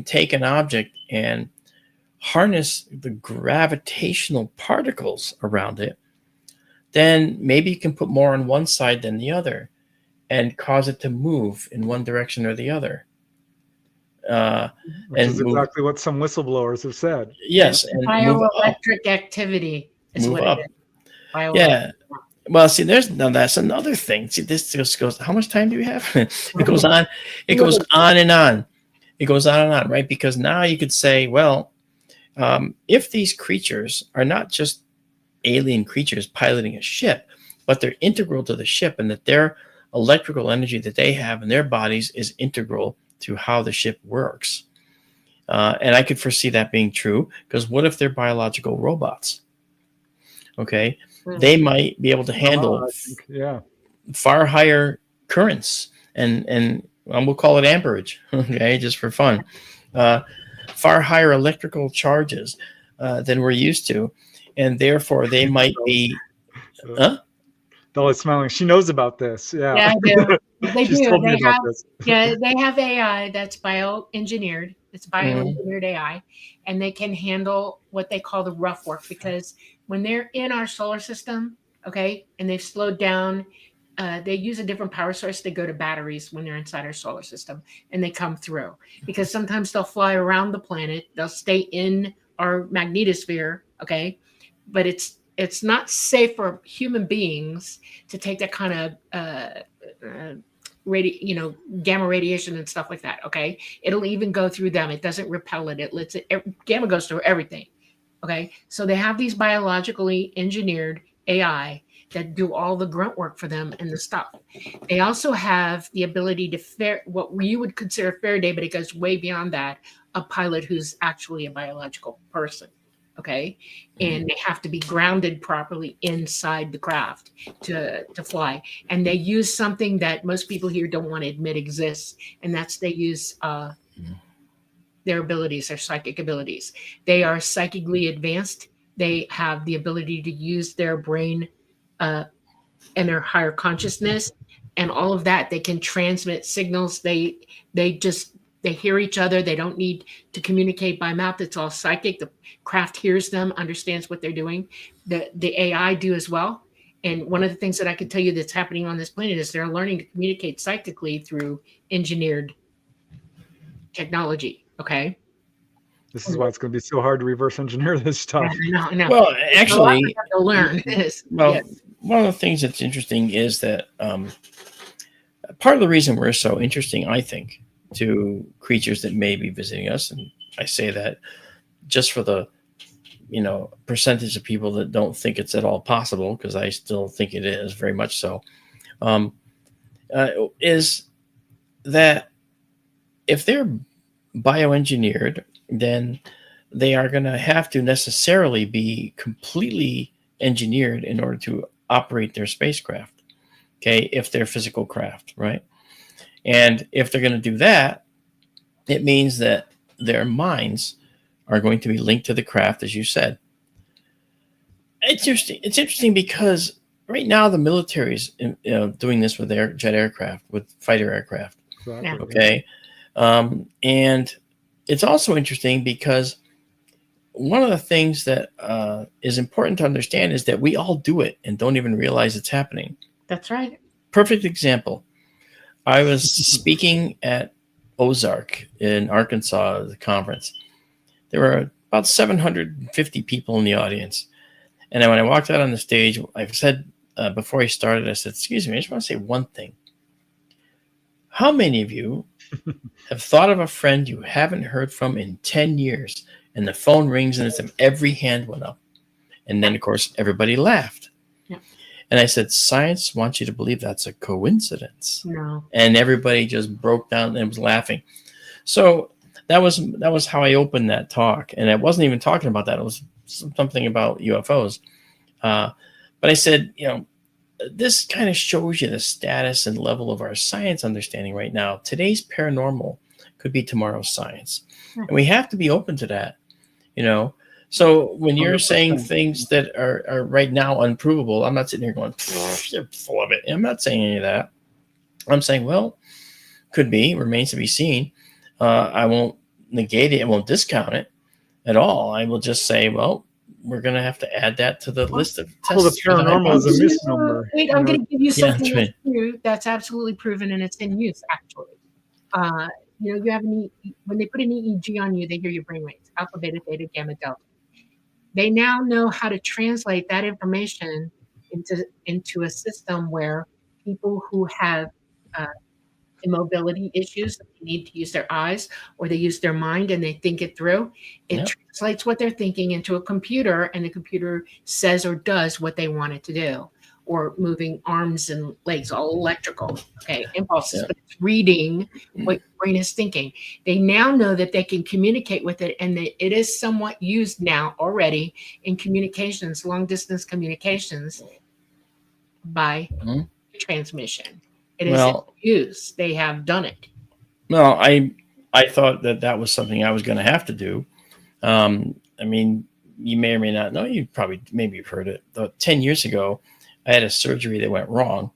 S3: take an object and harness the gravitational particles around it, then maybe you can put more on one side than the other and cause it to move in one direction or the other.
S2: Which is exactly what some whistleblowers have said.
S3: Yes. And
S1: bioelectric activity is
S3: move
S1: what
S3: up.
S1: it is.
S3: Yeah. Well, see, that's another thing. See, this just goes, how much time do we have? It goes on. It goes on and on. It goes on and on, right? Because now you could say, well, if these creatures are not just alien creatures piloting a ship, but they're integral to the ship, and that their electrical energy that they have in their bodies is integral to how the ship works. And I could foresee that being true, because what if they're biological robots? Okay. They might be able to handle far higher currents and we'll call it amperage, okay, just for fun. Far higher electrical charges than we're used to, and therefore they might be.
S2: Dolly's smiling. She knows about this. Yeah,
S1: I do. They
S2: She's
S1: do.
S2: told me about this.
S1: Yeah, they have AI that's bioengineered. It's bioengineered AI, and they can handle what they call the rough work, because when they're in our solar system, okay, and they've slowed down, they use a different power source. They go to batteries when they're inside our solar system, and they come through, because sometimes they'll fly around the planet. They'll stay in our magnetosphere, okay, but it's not safe for human beings to take that kind of gamma radiation and stuff like that. Okay, it'll even go through them. It doesn't repel it. It lets it. Gamma goes through everything. Okay, so they have these biologically engineered AI that do all the grunt work for them and the stuff. They also have the ability to what you would consider Faraday, but it goes way beyond that. A pilot who's actually a biological person. Okay, and they have to be grounded properly inside the craft to fly. And they use something that most people here don't want to admit exists, and that's they use their abilities, their psychic abilities. They are psychically advanced. They have the ability to use their brain and their higher consciousness, and all of that. They can transmit signals. They hear each other. They don't need to communicate by mouth. It's all psychic. The craft hears them, understands what they're doing. The AI do as well. And one of the things that I can tell you that's happening on this planet is they're learning to communicate psychically through engineered technology. Okay.
S2: This is why it's going to be so hard to reverse engineer this stuff.
S1: No.
S3: Well, actually,
S1: to learn this.
S3: Well,
S1: yes.
S3: One of the things that's interesting is that part of the reason we're so interesting, I think, to creatures that may be visiting us, and I say that just for the percentage of people that don't think it's at all possible, because I still think it is very much so, is that if they're bioengineered, then they are going to have to necessarily be completely engineered in order to operate their spacecraft. Okay, if they're physical craft, right? And if they're going to do that, it means that their minds are going to be linked to the craft, as you said. It's interesting. It's interesting because right now the military is doing this with jet aircraft, with fighter aircraft.
S2: Exactly.
S3: Okay, and it's also interesting because one of the things that is important to understand is that we all do it and don't even realize it's happening.
S1: That's right.
S3: Perfect example. I was speaking at Ozark in Arkansas at the conference. There were about 750 people in the audience. And then when I walked out on the stage, I said, before I started, I said, excuse me, I just want to say one thing. How many of you have thought of a friend you haven't heard from in 10 years and the phone rings and every hand went up? And then, of course, everybody laughed.
S1: Yeah.
S3: And I said, science wants you to believe that's a coincidence.
S1: No.
S3: And everybody just broke down and was laughing. So that was how I opened that talk. And I wasn't even talking about that. It was something about UFOs. But I said, this kind of shows you the status and level of our science understanding right now. Today's paranormal could be tomorrow's science. And we have to be open to that, So when you're 100%. Saying things that are right now unprovable, I'm not sitting here going, you're full of it. I'm not saying any of that. I'm saying, well, could be, remains to be seen. I won't negate it. I won't discount it at all. I will just say, well, we're going to have to add that to the list of tests.
S2: Well, the paranormal is a misnomer.
S1: Wait, I'm going to give you something
S3: that's
S1: right. That's absolutely proven, and it's in use, actually. You have when they put an EEG on you, they hear your brainwaves, alpha, beta, theta, gamma, delta. They now know how to translate that information into a system where people who have immobility issues, they need to use their eyes or they use their mind and they think it through. It translates what they're thinking into a computer, and the computer says or does what they want it to do. Or moving arms and legs, all electrical, impulses, but it's reading what your brain is thinking. They now know that they can communicate with it, and that it is somewhat used now already in communications, long distance communications, by transmission. It is used. They have done it.
S3: Well, I thought that was something I was going to have to do. I mean, you may or may not know. Maybe you've heard it. 10 years ago, I had a surgery that went wrong.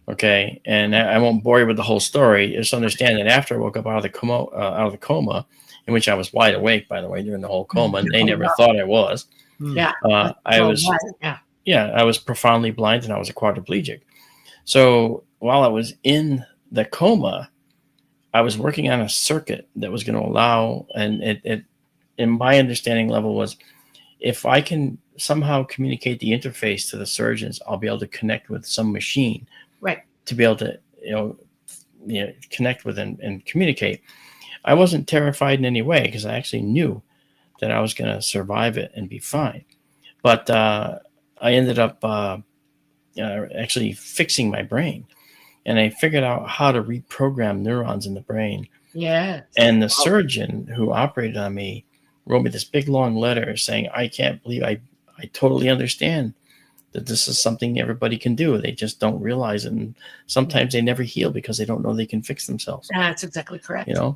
S3: Okay, and I won't bore you with the whole story. Just understand that after I woke up out of the coma, in which I was wide awake, by the way, during the whole coma, and they never thought I was.
S1: Yeah,
S3: I was profoundly blind, and I was a quadriplegic. So while I was in the coma, I was working on a circuit that was going to allow, and it in my understanding level was, if I can somehow communicate the interface to the surgeons, I'll be able to connect with some machine,
S1: right,
S3: to be able to connect with and communicate. I wasn't terrified in any way because I actually knew that I was going to survive it and be fine. But I ended up actually fixing my brain, and I figured out how to reprogram neurons in the brain.
S1: Yeah.
S3: And the surgeon who operated on me wrote me this big long letter saying, I can't believe I totally understand that this is something everybody can do. They just don't realize it. And sometimes they never heal because they don't know they can fix themselves.
S1: That's exactly correct.
S3: Yeah.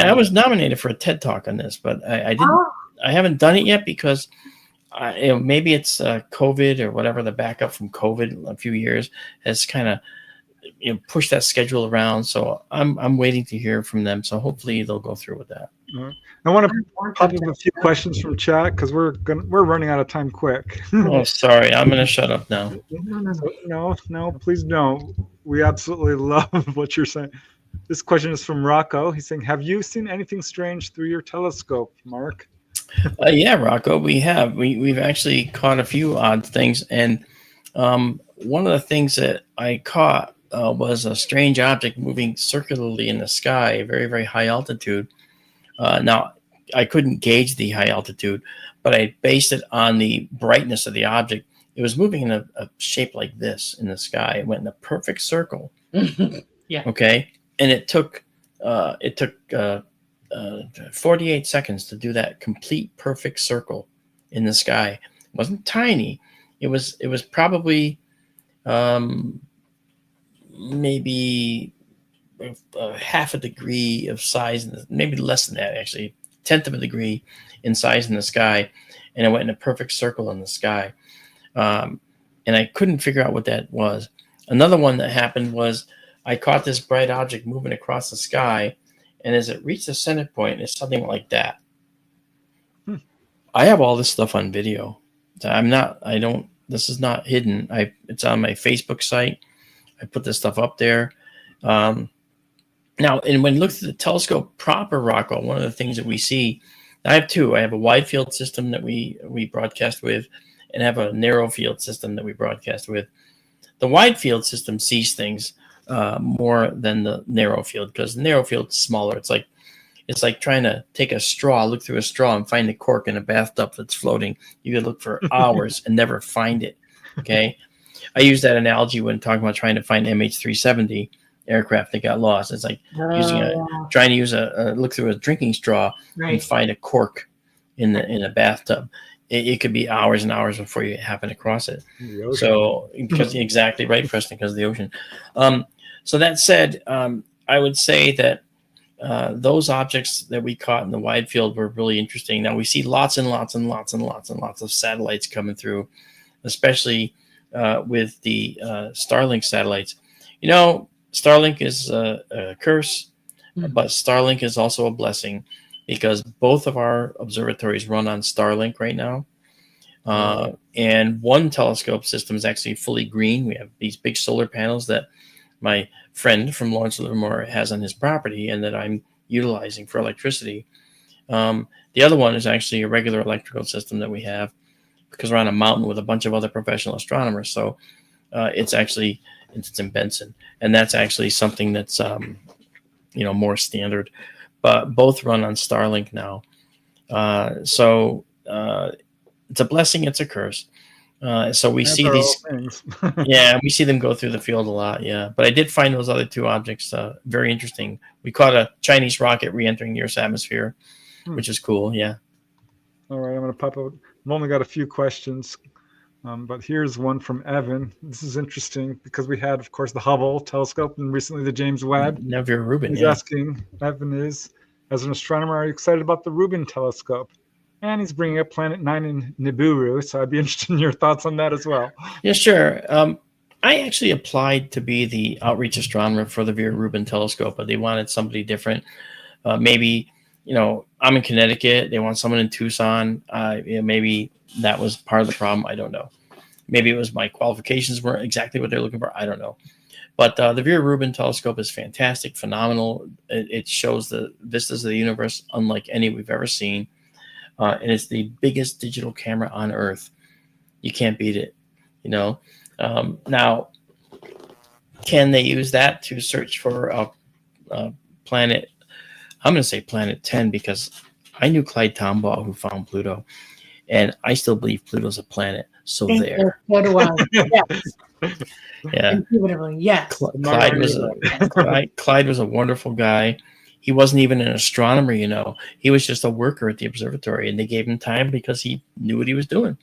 S3: I was nominated for a TED Talk on this, but I didn't. Oh. I haven't done it yet because maybe it's COVID or whatever. The backup from COVID a few years has kind of pushed that schedule around. So I'm waiting to hear from them. So hopefully they'll go through with that.
S2: I want to pop up a few questions from chat because we're running out of time quick.
S3: Oh, sorry. I'm going to shut up now.
S2: No, please don't. We absolutely love what you're saying. This question is from Rocco. He's saying, have you seen anything strange through your telescope, Mark?
S3: Yeah, Rocco, we have. We've actually caught a few odd things. And one of the things that I caught was a strange object moving circularly in the sky, very, very high altitude. Now, I couldn't gauge the high altitude, but I based it on the brightness of the object. It was moving in a shape like this in the sky. It went in a perfect circle.
S1: Yeah.
S3: Okay, and it took 48 seconds to do that complete perfect circle in the sky. It wasn't tiny. It was probably maybe half a degree of size, maybe less than that, actually, 1/10 of a degree in size in the sky, and it went in a perfect circle in the sky. And I couldn't figure out what that was. Another one that happened was I caught this bright object moving across the sky, and as it reached the center point, it's something like that. I have all this stuff on video. This is not hidden. It's on my Facebook site. I put this stuff up there. Now, and when you look at the telescope proper, Rocco, one of the things that we see, I have two. I have a wide field system that we broadcast with, and I have a narrow field system that we broadcast with. The wide field system sees things more than the narrow field, because the narrow field is smaller. It's like trying to take a straw, look through a straw, and find a cork in a bathtub that's floating. You could look for hours and never find it. Okay, I use that analogy when talking about trying to find MH370 aircraft that got lost. It's like trying to use a look through a drinking straw and find a cork in a bathtub. It could be hours and hours before you happen across it. So, because exactly right, Preston, because of the ocean. So that said, I would say that those objects that we caught in the wide field were really interesting. Now we see lots and lots and lots and lots and lots of satellites coming through, especially with the Starlink satellites. You know, Starlink is a curse, but Starlink is also a blessing, because both of our observatories run on Starlink right now. And one telescope system is actually fully green. We have these big solar panels that my friend from Lawrence Livermore has on his property and that I'm utilizing for electricity. The other one is actually a regular electrical system that we have, because we're on a mountain with a bunch of other professional astronomers. So it's in Benson, and that's actually something that's more standard. But both run on Starlink now. So it's a blessing, it's a curse. So we see these things. Yeah, we see them go through the field a lot. Yeah, but I did find those other two objects very interesting. We caught a Chinese rocket re-entering the Earth's atmosphere, which is cool. Yeah.
S2: All right, I'm going to pop out. I've only got a few questions, but here's one from Evan. This is interesting because we had, of course, the Hubble telescope and recently the James Webb.
S3: Now Vera Rubin.
S2: He's asking, Evan is, as an astronomer, are you excited about the Rubin telescope? And he's bringing up Planet 9 in Nibiru, so I'd be interested in your thoughts on that as well.
S3: Yeah, sure. I actually applied to be the outreach astronomer for the Vera Rubin telescope, but they wanted somebody different. Maybe, I'm in Connecticut. They want someone in Tucson. Maybe that was part of the problem. I don't know. Maybe it was my qualifications weren't exactly what they're looking for. I don't know. But the Vera Rubin telescope is fantastic, phenomenal. It shows the vistas of the universe unlike any we've ever seen. And it's the biggest digital camera on Earth. You can't beat it, Now, can they use that to search for a planet? I'm going to say planet 10 because I knew Clyde Tombaugh, who found Pluto, and I still believe Pluto's a planet. So there.
S1: So do I. Yes.
S3: Yeah.
S1: Yes.
S3: Clyde was a wonderful guy. He wasn't even an astronomer, He was just a worker at the observatory, and they gave him time because he knew what he was doing.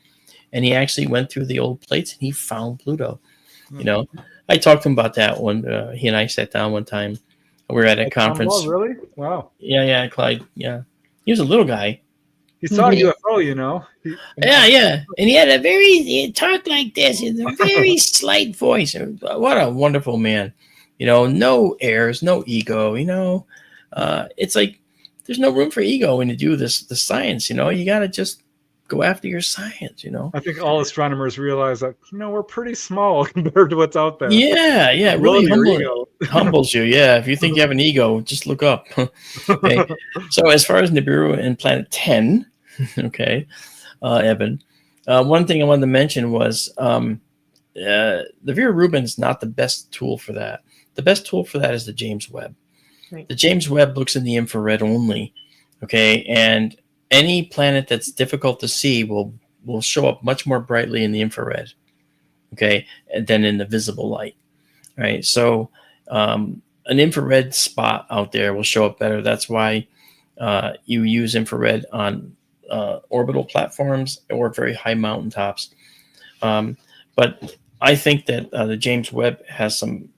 S3: And he actually went through the old plates and he found Pluto. I talked to him about that when he and I sat down one time. We were at a conference.
S2: Oh, really? Wow.
S3: Yeah, Clyde. Yeah. He was a little guy.
S2: He saw a UFO,
S3: Yeah. And he talked like this. He had a very slight voice. What a wonderful man. No airs, no ego, it's like there's no room for ego when you do the science, you got to just go after your science, I
S2: think all astronomers realize that, we're pretty small compared to what's out there.
S3: Yeah. It really humbles you. Yeah. If you think you have an ego, just look up. Okay. So as far as Nibiru and Planet 10, okay, Evan, one thing I wanted to mention was the Vera Rubin is not the best tool for that. The best tool for that is the James Webb. Right. The James Webb looks in the infrared only, okay? And any planet that's difficult to see will show up much more brightly in the infrared, okay, than in the visible light, right? So An infrared spot out there will show up better. That's why you use infrared on orbital platforms or very high mountaintops. But I think that the James Webb has some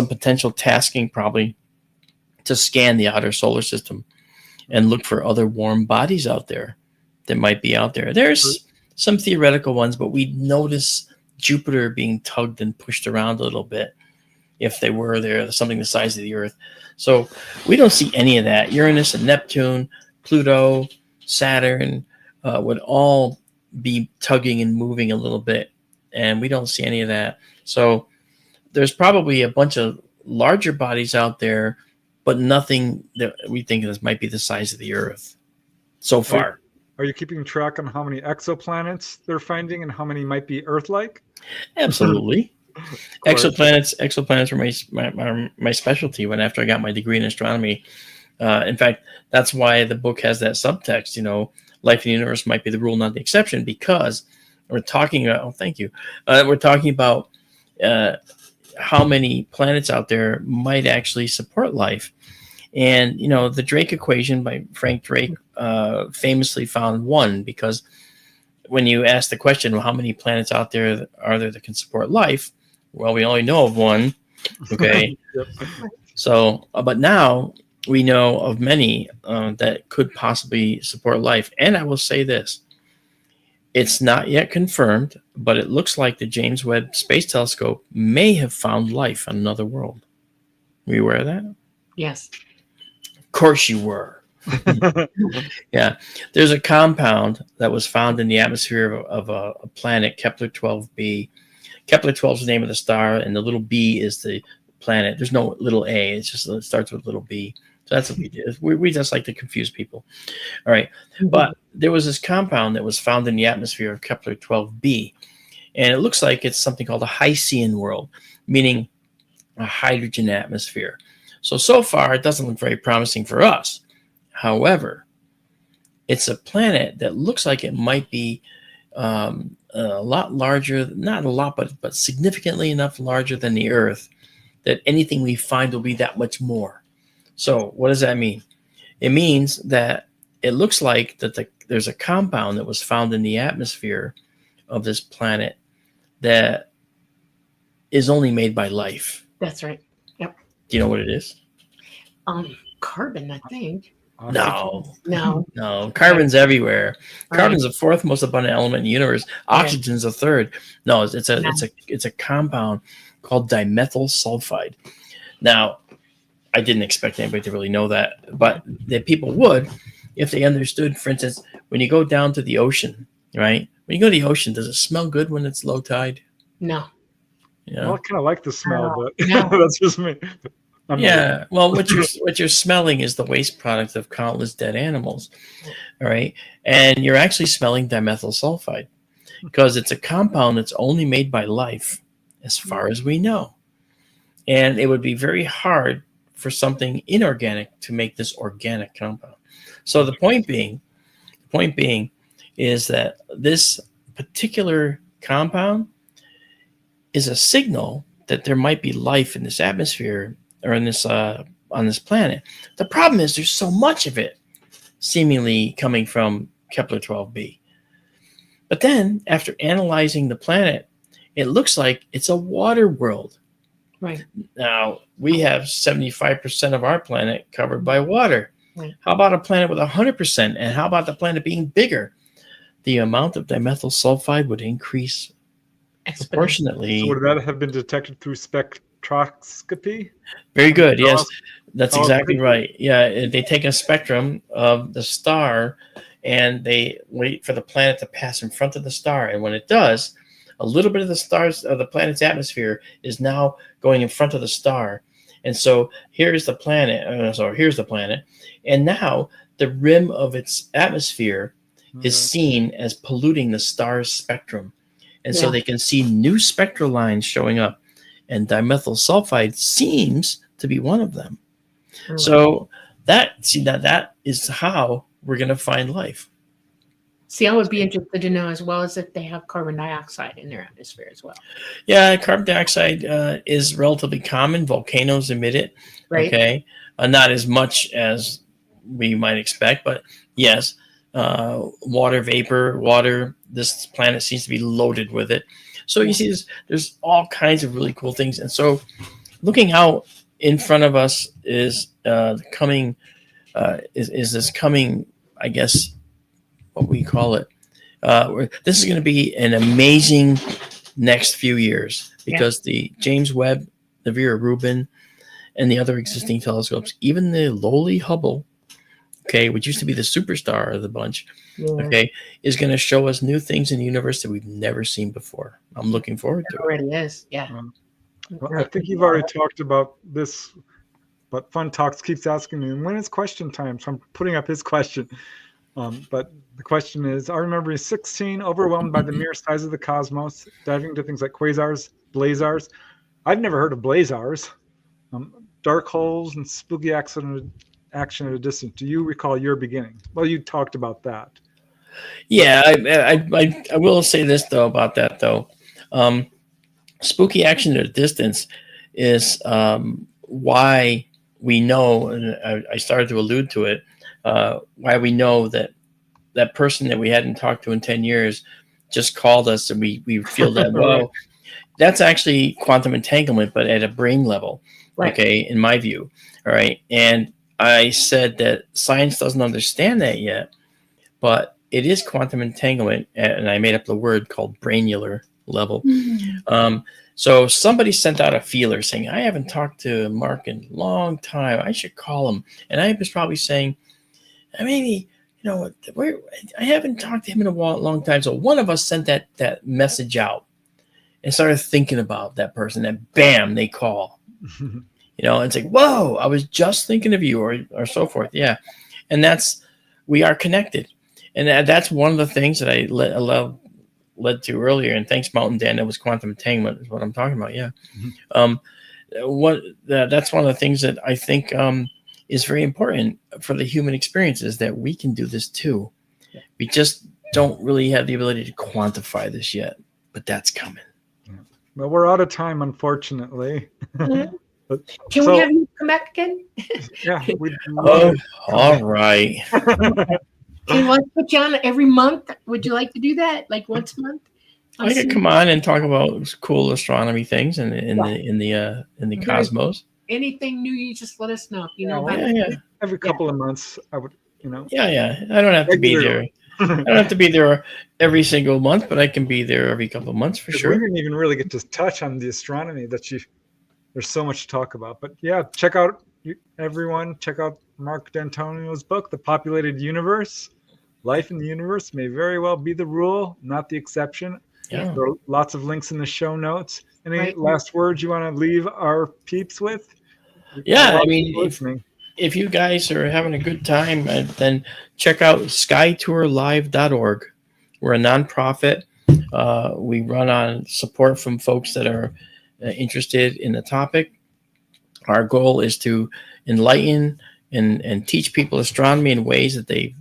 S3: potential tasking probably to scan the outer solar system and look for other warm bodies out there that might be out there. There's some theoretical ones, but we notice Jupiter being tugged and pushed around a little bit if they were there, something the size of the Earth. So we don't see any of that. Uranus and Neptune, Pluto, Saturn would all be tugging and moving a little bit, and we don't see any of that. So there's probably a bunch of larger bodies out there, but nothing that we think this might be the size of the Earth so far.
S2: Are you keeping track on how many exoplanets they're finding and how many might be Earth-like?
S3: Absolutely. Exoplanets were my specialty when after I got my degree in astronomy. In fact, that's why the book has that subtext, life in the universe might be the rule, not the exception, because we're talking about, we're talking about how many planets out there might actually support life. And, the Drake equation by Frank Drake famously found one, because when you ask the question, well, how many planets out there are there that can support life? Well, we only know of one. Okay.
S2: Yep.
S3: So, but now we know of many that could possibly support life. And I will say this, it's not yet confirmed, but it looks like the James Webb Space Telescope may have found life on another world. Were you aware of that?
S1: Yes.
S3: Of course you were. Yeah. There's a compound that was found in the atmosphere of a planet, Kepler-12b. Kepler-12 is the name of the star, and the little b is the planet. There's no little a. It starts with little b. So that's what we did. We just like to confuse people. All right. But there was this compound that was found in the atmosphere of Kepler-12b, and it looks like it's something called a Hycean world, meaning a hydrogen atmosphere. So far, it doesn't look very promising for us. However, it's a planet that looks like it might be a lot larger, not a lot, but significantly enough larger than the Earth that anything we find will be that much more. So what does that mean? It means that it looks like that there's a compound that was found in the atmosphere of this planet that is only made by life.
S1: That's right. Yep.
S3: Do you know what it is?
S1: Carbon, I think.
S3: No.
S1: No.
S3: Carbon's everywhere.
S1: Right.
S3: Carbon's the fourth most abundant element in the universe. Oxygen's the third. No, it's a compound called dimethyl sulfide. Now, I didn't expect anybody to really know that, but that people would if they understood. For instance, when you go down to the ocean, right? When you go to the ocean, does it smell good when it's low tide?
S1: No.
S3: Yeah.
S2: Well, I kind of like the smell, but
S1: No.
S2: that's just me.
S3: Yeah. Well, what you're smelling is the waste product of countless dead animals. All right. And you're actually smelling dimethyl sulfide because it's a compound that's only made by life, as far as we know. And it would be very hard for something inorganic to make this organic compound. So the point being is that this particular compound is a signal that there might be life in this atmosphere or in this on this planet. The problem is there's so much of it seemingly coming from Kepler-12b. But then after analyzing the planet, it looks like it's a water world.
S1: Right.
S3: Now, we have 75% of our planet covered by water.
S1: Right.
S3: How about a planet with 100%? And how about the planet being bigger? The amount of dimethyl sulfide would increase proportionately.
S2: So would that have been detected through spectroscopy?
S3: Very good. Yes, that's exactly right. Yeah, they take a spectrum of the star and they wait for the planet to pass in front of the star. And when it does, a little bit of the planet's atmosphere is now going in front of the star. And so here's the planet. Here's the planet. And now the rim of its atmosphere is seen as polluting the star's spectrum. And so they can see new spectral lines showing up. And dimethyl sulfide seems to be one of them.
S1: Right.
S3: So that is how we're going to find life.
S1: See, I would be interested to know as well as if they have carbon dioxide in their atmosphere as well.
S3: Yeah, carbon dioxide is relatively common. Volcanoes emit it.
S1: Right.
S3: Okay, not as much as we might expect, but yes, water vapor, water. This planet seems to be loaded with it. So you see, there's all kinds of really cool things, and so looking out in front of us is coming. Is this coming? I guess what we call it. This is going to be an amazing next few years because the James Webb, the Vera Rubin, and the other existing telescopes, even the lowly Hubble, okay, which used to be the superstar of the bunch, okay, is going to show us new things in the universe that we've never seen before. I'm looking forward to it.
S1: Already is, yeah.
S2: Well, I think you've already talked about this, but Fun Talks keeps asking me, when is question time? So I'm putting up his question. But the question is, I remember 16, overwhelmed by the mere size of the cosmos, diving into things like quasars, blazars. I've never heard of blazars. Dark holes and spooky action at a distance. Do you recall your beginning? Well, you talked about that.
S3: Yeah, I will say this though about that though. Spooky action at a distance is why we know, and I started to allude to it, why we know that that person that we hadn't talked to in 10 years just called us, and we feel that, well, that's actually quantum entanglement, but at a brain level, okay, in my view. All right. And I said that science doesn't understand that yet, but it is quantum entanglement, and I made up the word called brainular level. So somebody sent out a feeler saying, I haven't talked to Mark in a long time. I should call him. And I was probably saying, maybe, I haven't talked to him in a long time. So one of us sent that message out and started thinking about that person, and bam, they call. It's like, whoa, I was just thinking of you, or so forth. Yeah. And we are connected. And that's one of the things that I led to earlier. And thanks, Mountain Dan, that was quantum entanglement is what I'm talking about. Yeah. That's one of the things that I think is very important for the human experience, is that we can do this too. We just don't really have the ability to quantify this yet, but that's coming.
S2: Well, we're out of time, unfortunately.
S1: Can we have you come back again?
S2: Yeah.
S3: All right.
S1: Do you want to put you on every month? Would you like to do that, like once a month?
S3: I could come on and talk about cool astronomy things in the cosmos.
S1: Anything new, you just let us know.
S2: Every couple of months, I would.
S3: Yeah. I don't have to be there. I don't have to be there every single month, but I can be there every couple of months for sure.
S2: We didn't even really get to touch on the astronomy there's so much to talk about. But yeah, check out Marc Dantonio's book, The Populated Universe. Life in the universe may very well be the rule, not the exception.
S3: Yeah.
S2: There are lots of links in the show notes. Any last words you want to leave our peeps with?
S3: Yeah, I mean, if you guys are having a good time, then check out skytourlive.org. We're a nonprofit. We run on support from folks that are interested in the topic. Our goal is to enlighten and teach people astronomy in ways that they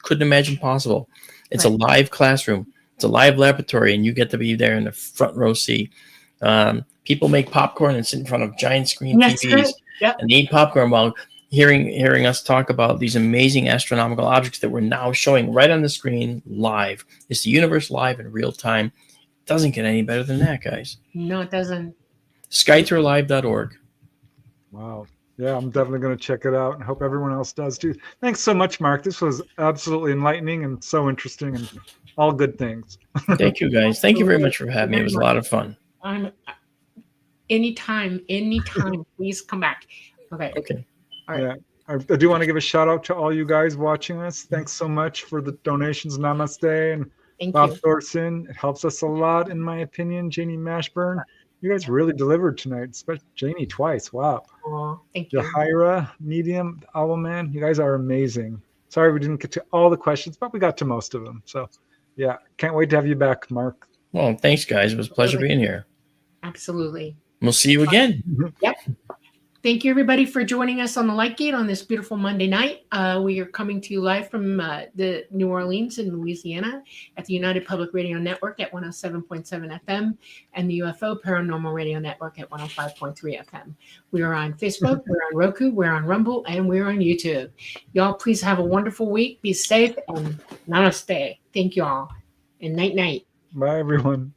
S3: couldn't imagine possible. It's a live classroom. It's a live laboratory, and you get to be there in the front row seat. People make popcorn and sit in front of giant screen TVs and eat popcorn while hearing us talk about these amazing astronomical objects that we're now showing right on the screen live. It's the universe live in real time. It doesn't get any better than that, guys.
S1: No, it doesn't.
S3: Skytourlive.org.
S2: Wow. Yeah, I'm definitely going to check it out, and hope everyone else does too. Thanks so much, Mark. This was absolutely enlightening and so interesting, and all good things.
S3: Thank you, guys. Thank you very much for having me. It was a lot of fun.
S1: Anytime, please come back. Okay. All right.
S2: Yeah, I do want to give a shout out to all you guys watching us. Thanks so much for the donations. Namaste and
S1: Thank
S2: Bob
S1: you.
S2: Thorson. It helps us a lot, in my opinion. Janie Mashburn, you guys really delivered tonight, especially Janie twice. Wow.
S1: Thank you.
S2: Yahira, Medium, Owlman, you guys are amazing. Sorry we didn't get to all the questions, but we got to most of them. So, yeah, can't wait to have you back, Mark.
S3: Well, thanks, guys. It was a pleasure being here.
S1: Absolutely.
S3: We'll see you again.
S1: Yep. Thank you, everybody, for joining us on the Light Gate on this beautiful Monday night. We are coming to you live from the New Orleans in Louisiana at the United Public Radio Network at 107.7 FM and the UFO Paranormal Radio Network at 105.3 FM. We are on Facebook, we're on Roku, we're on Rumble, and we're on YouTube. Y'all, please have a wonderful week. Be safe and namaste. Thank you all. And night, night.
S2: Bye, everyone.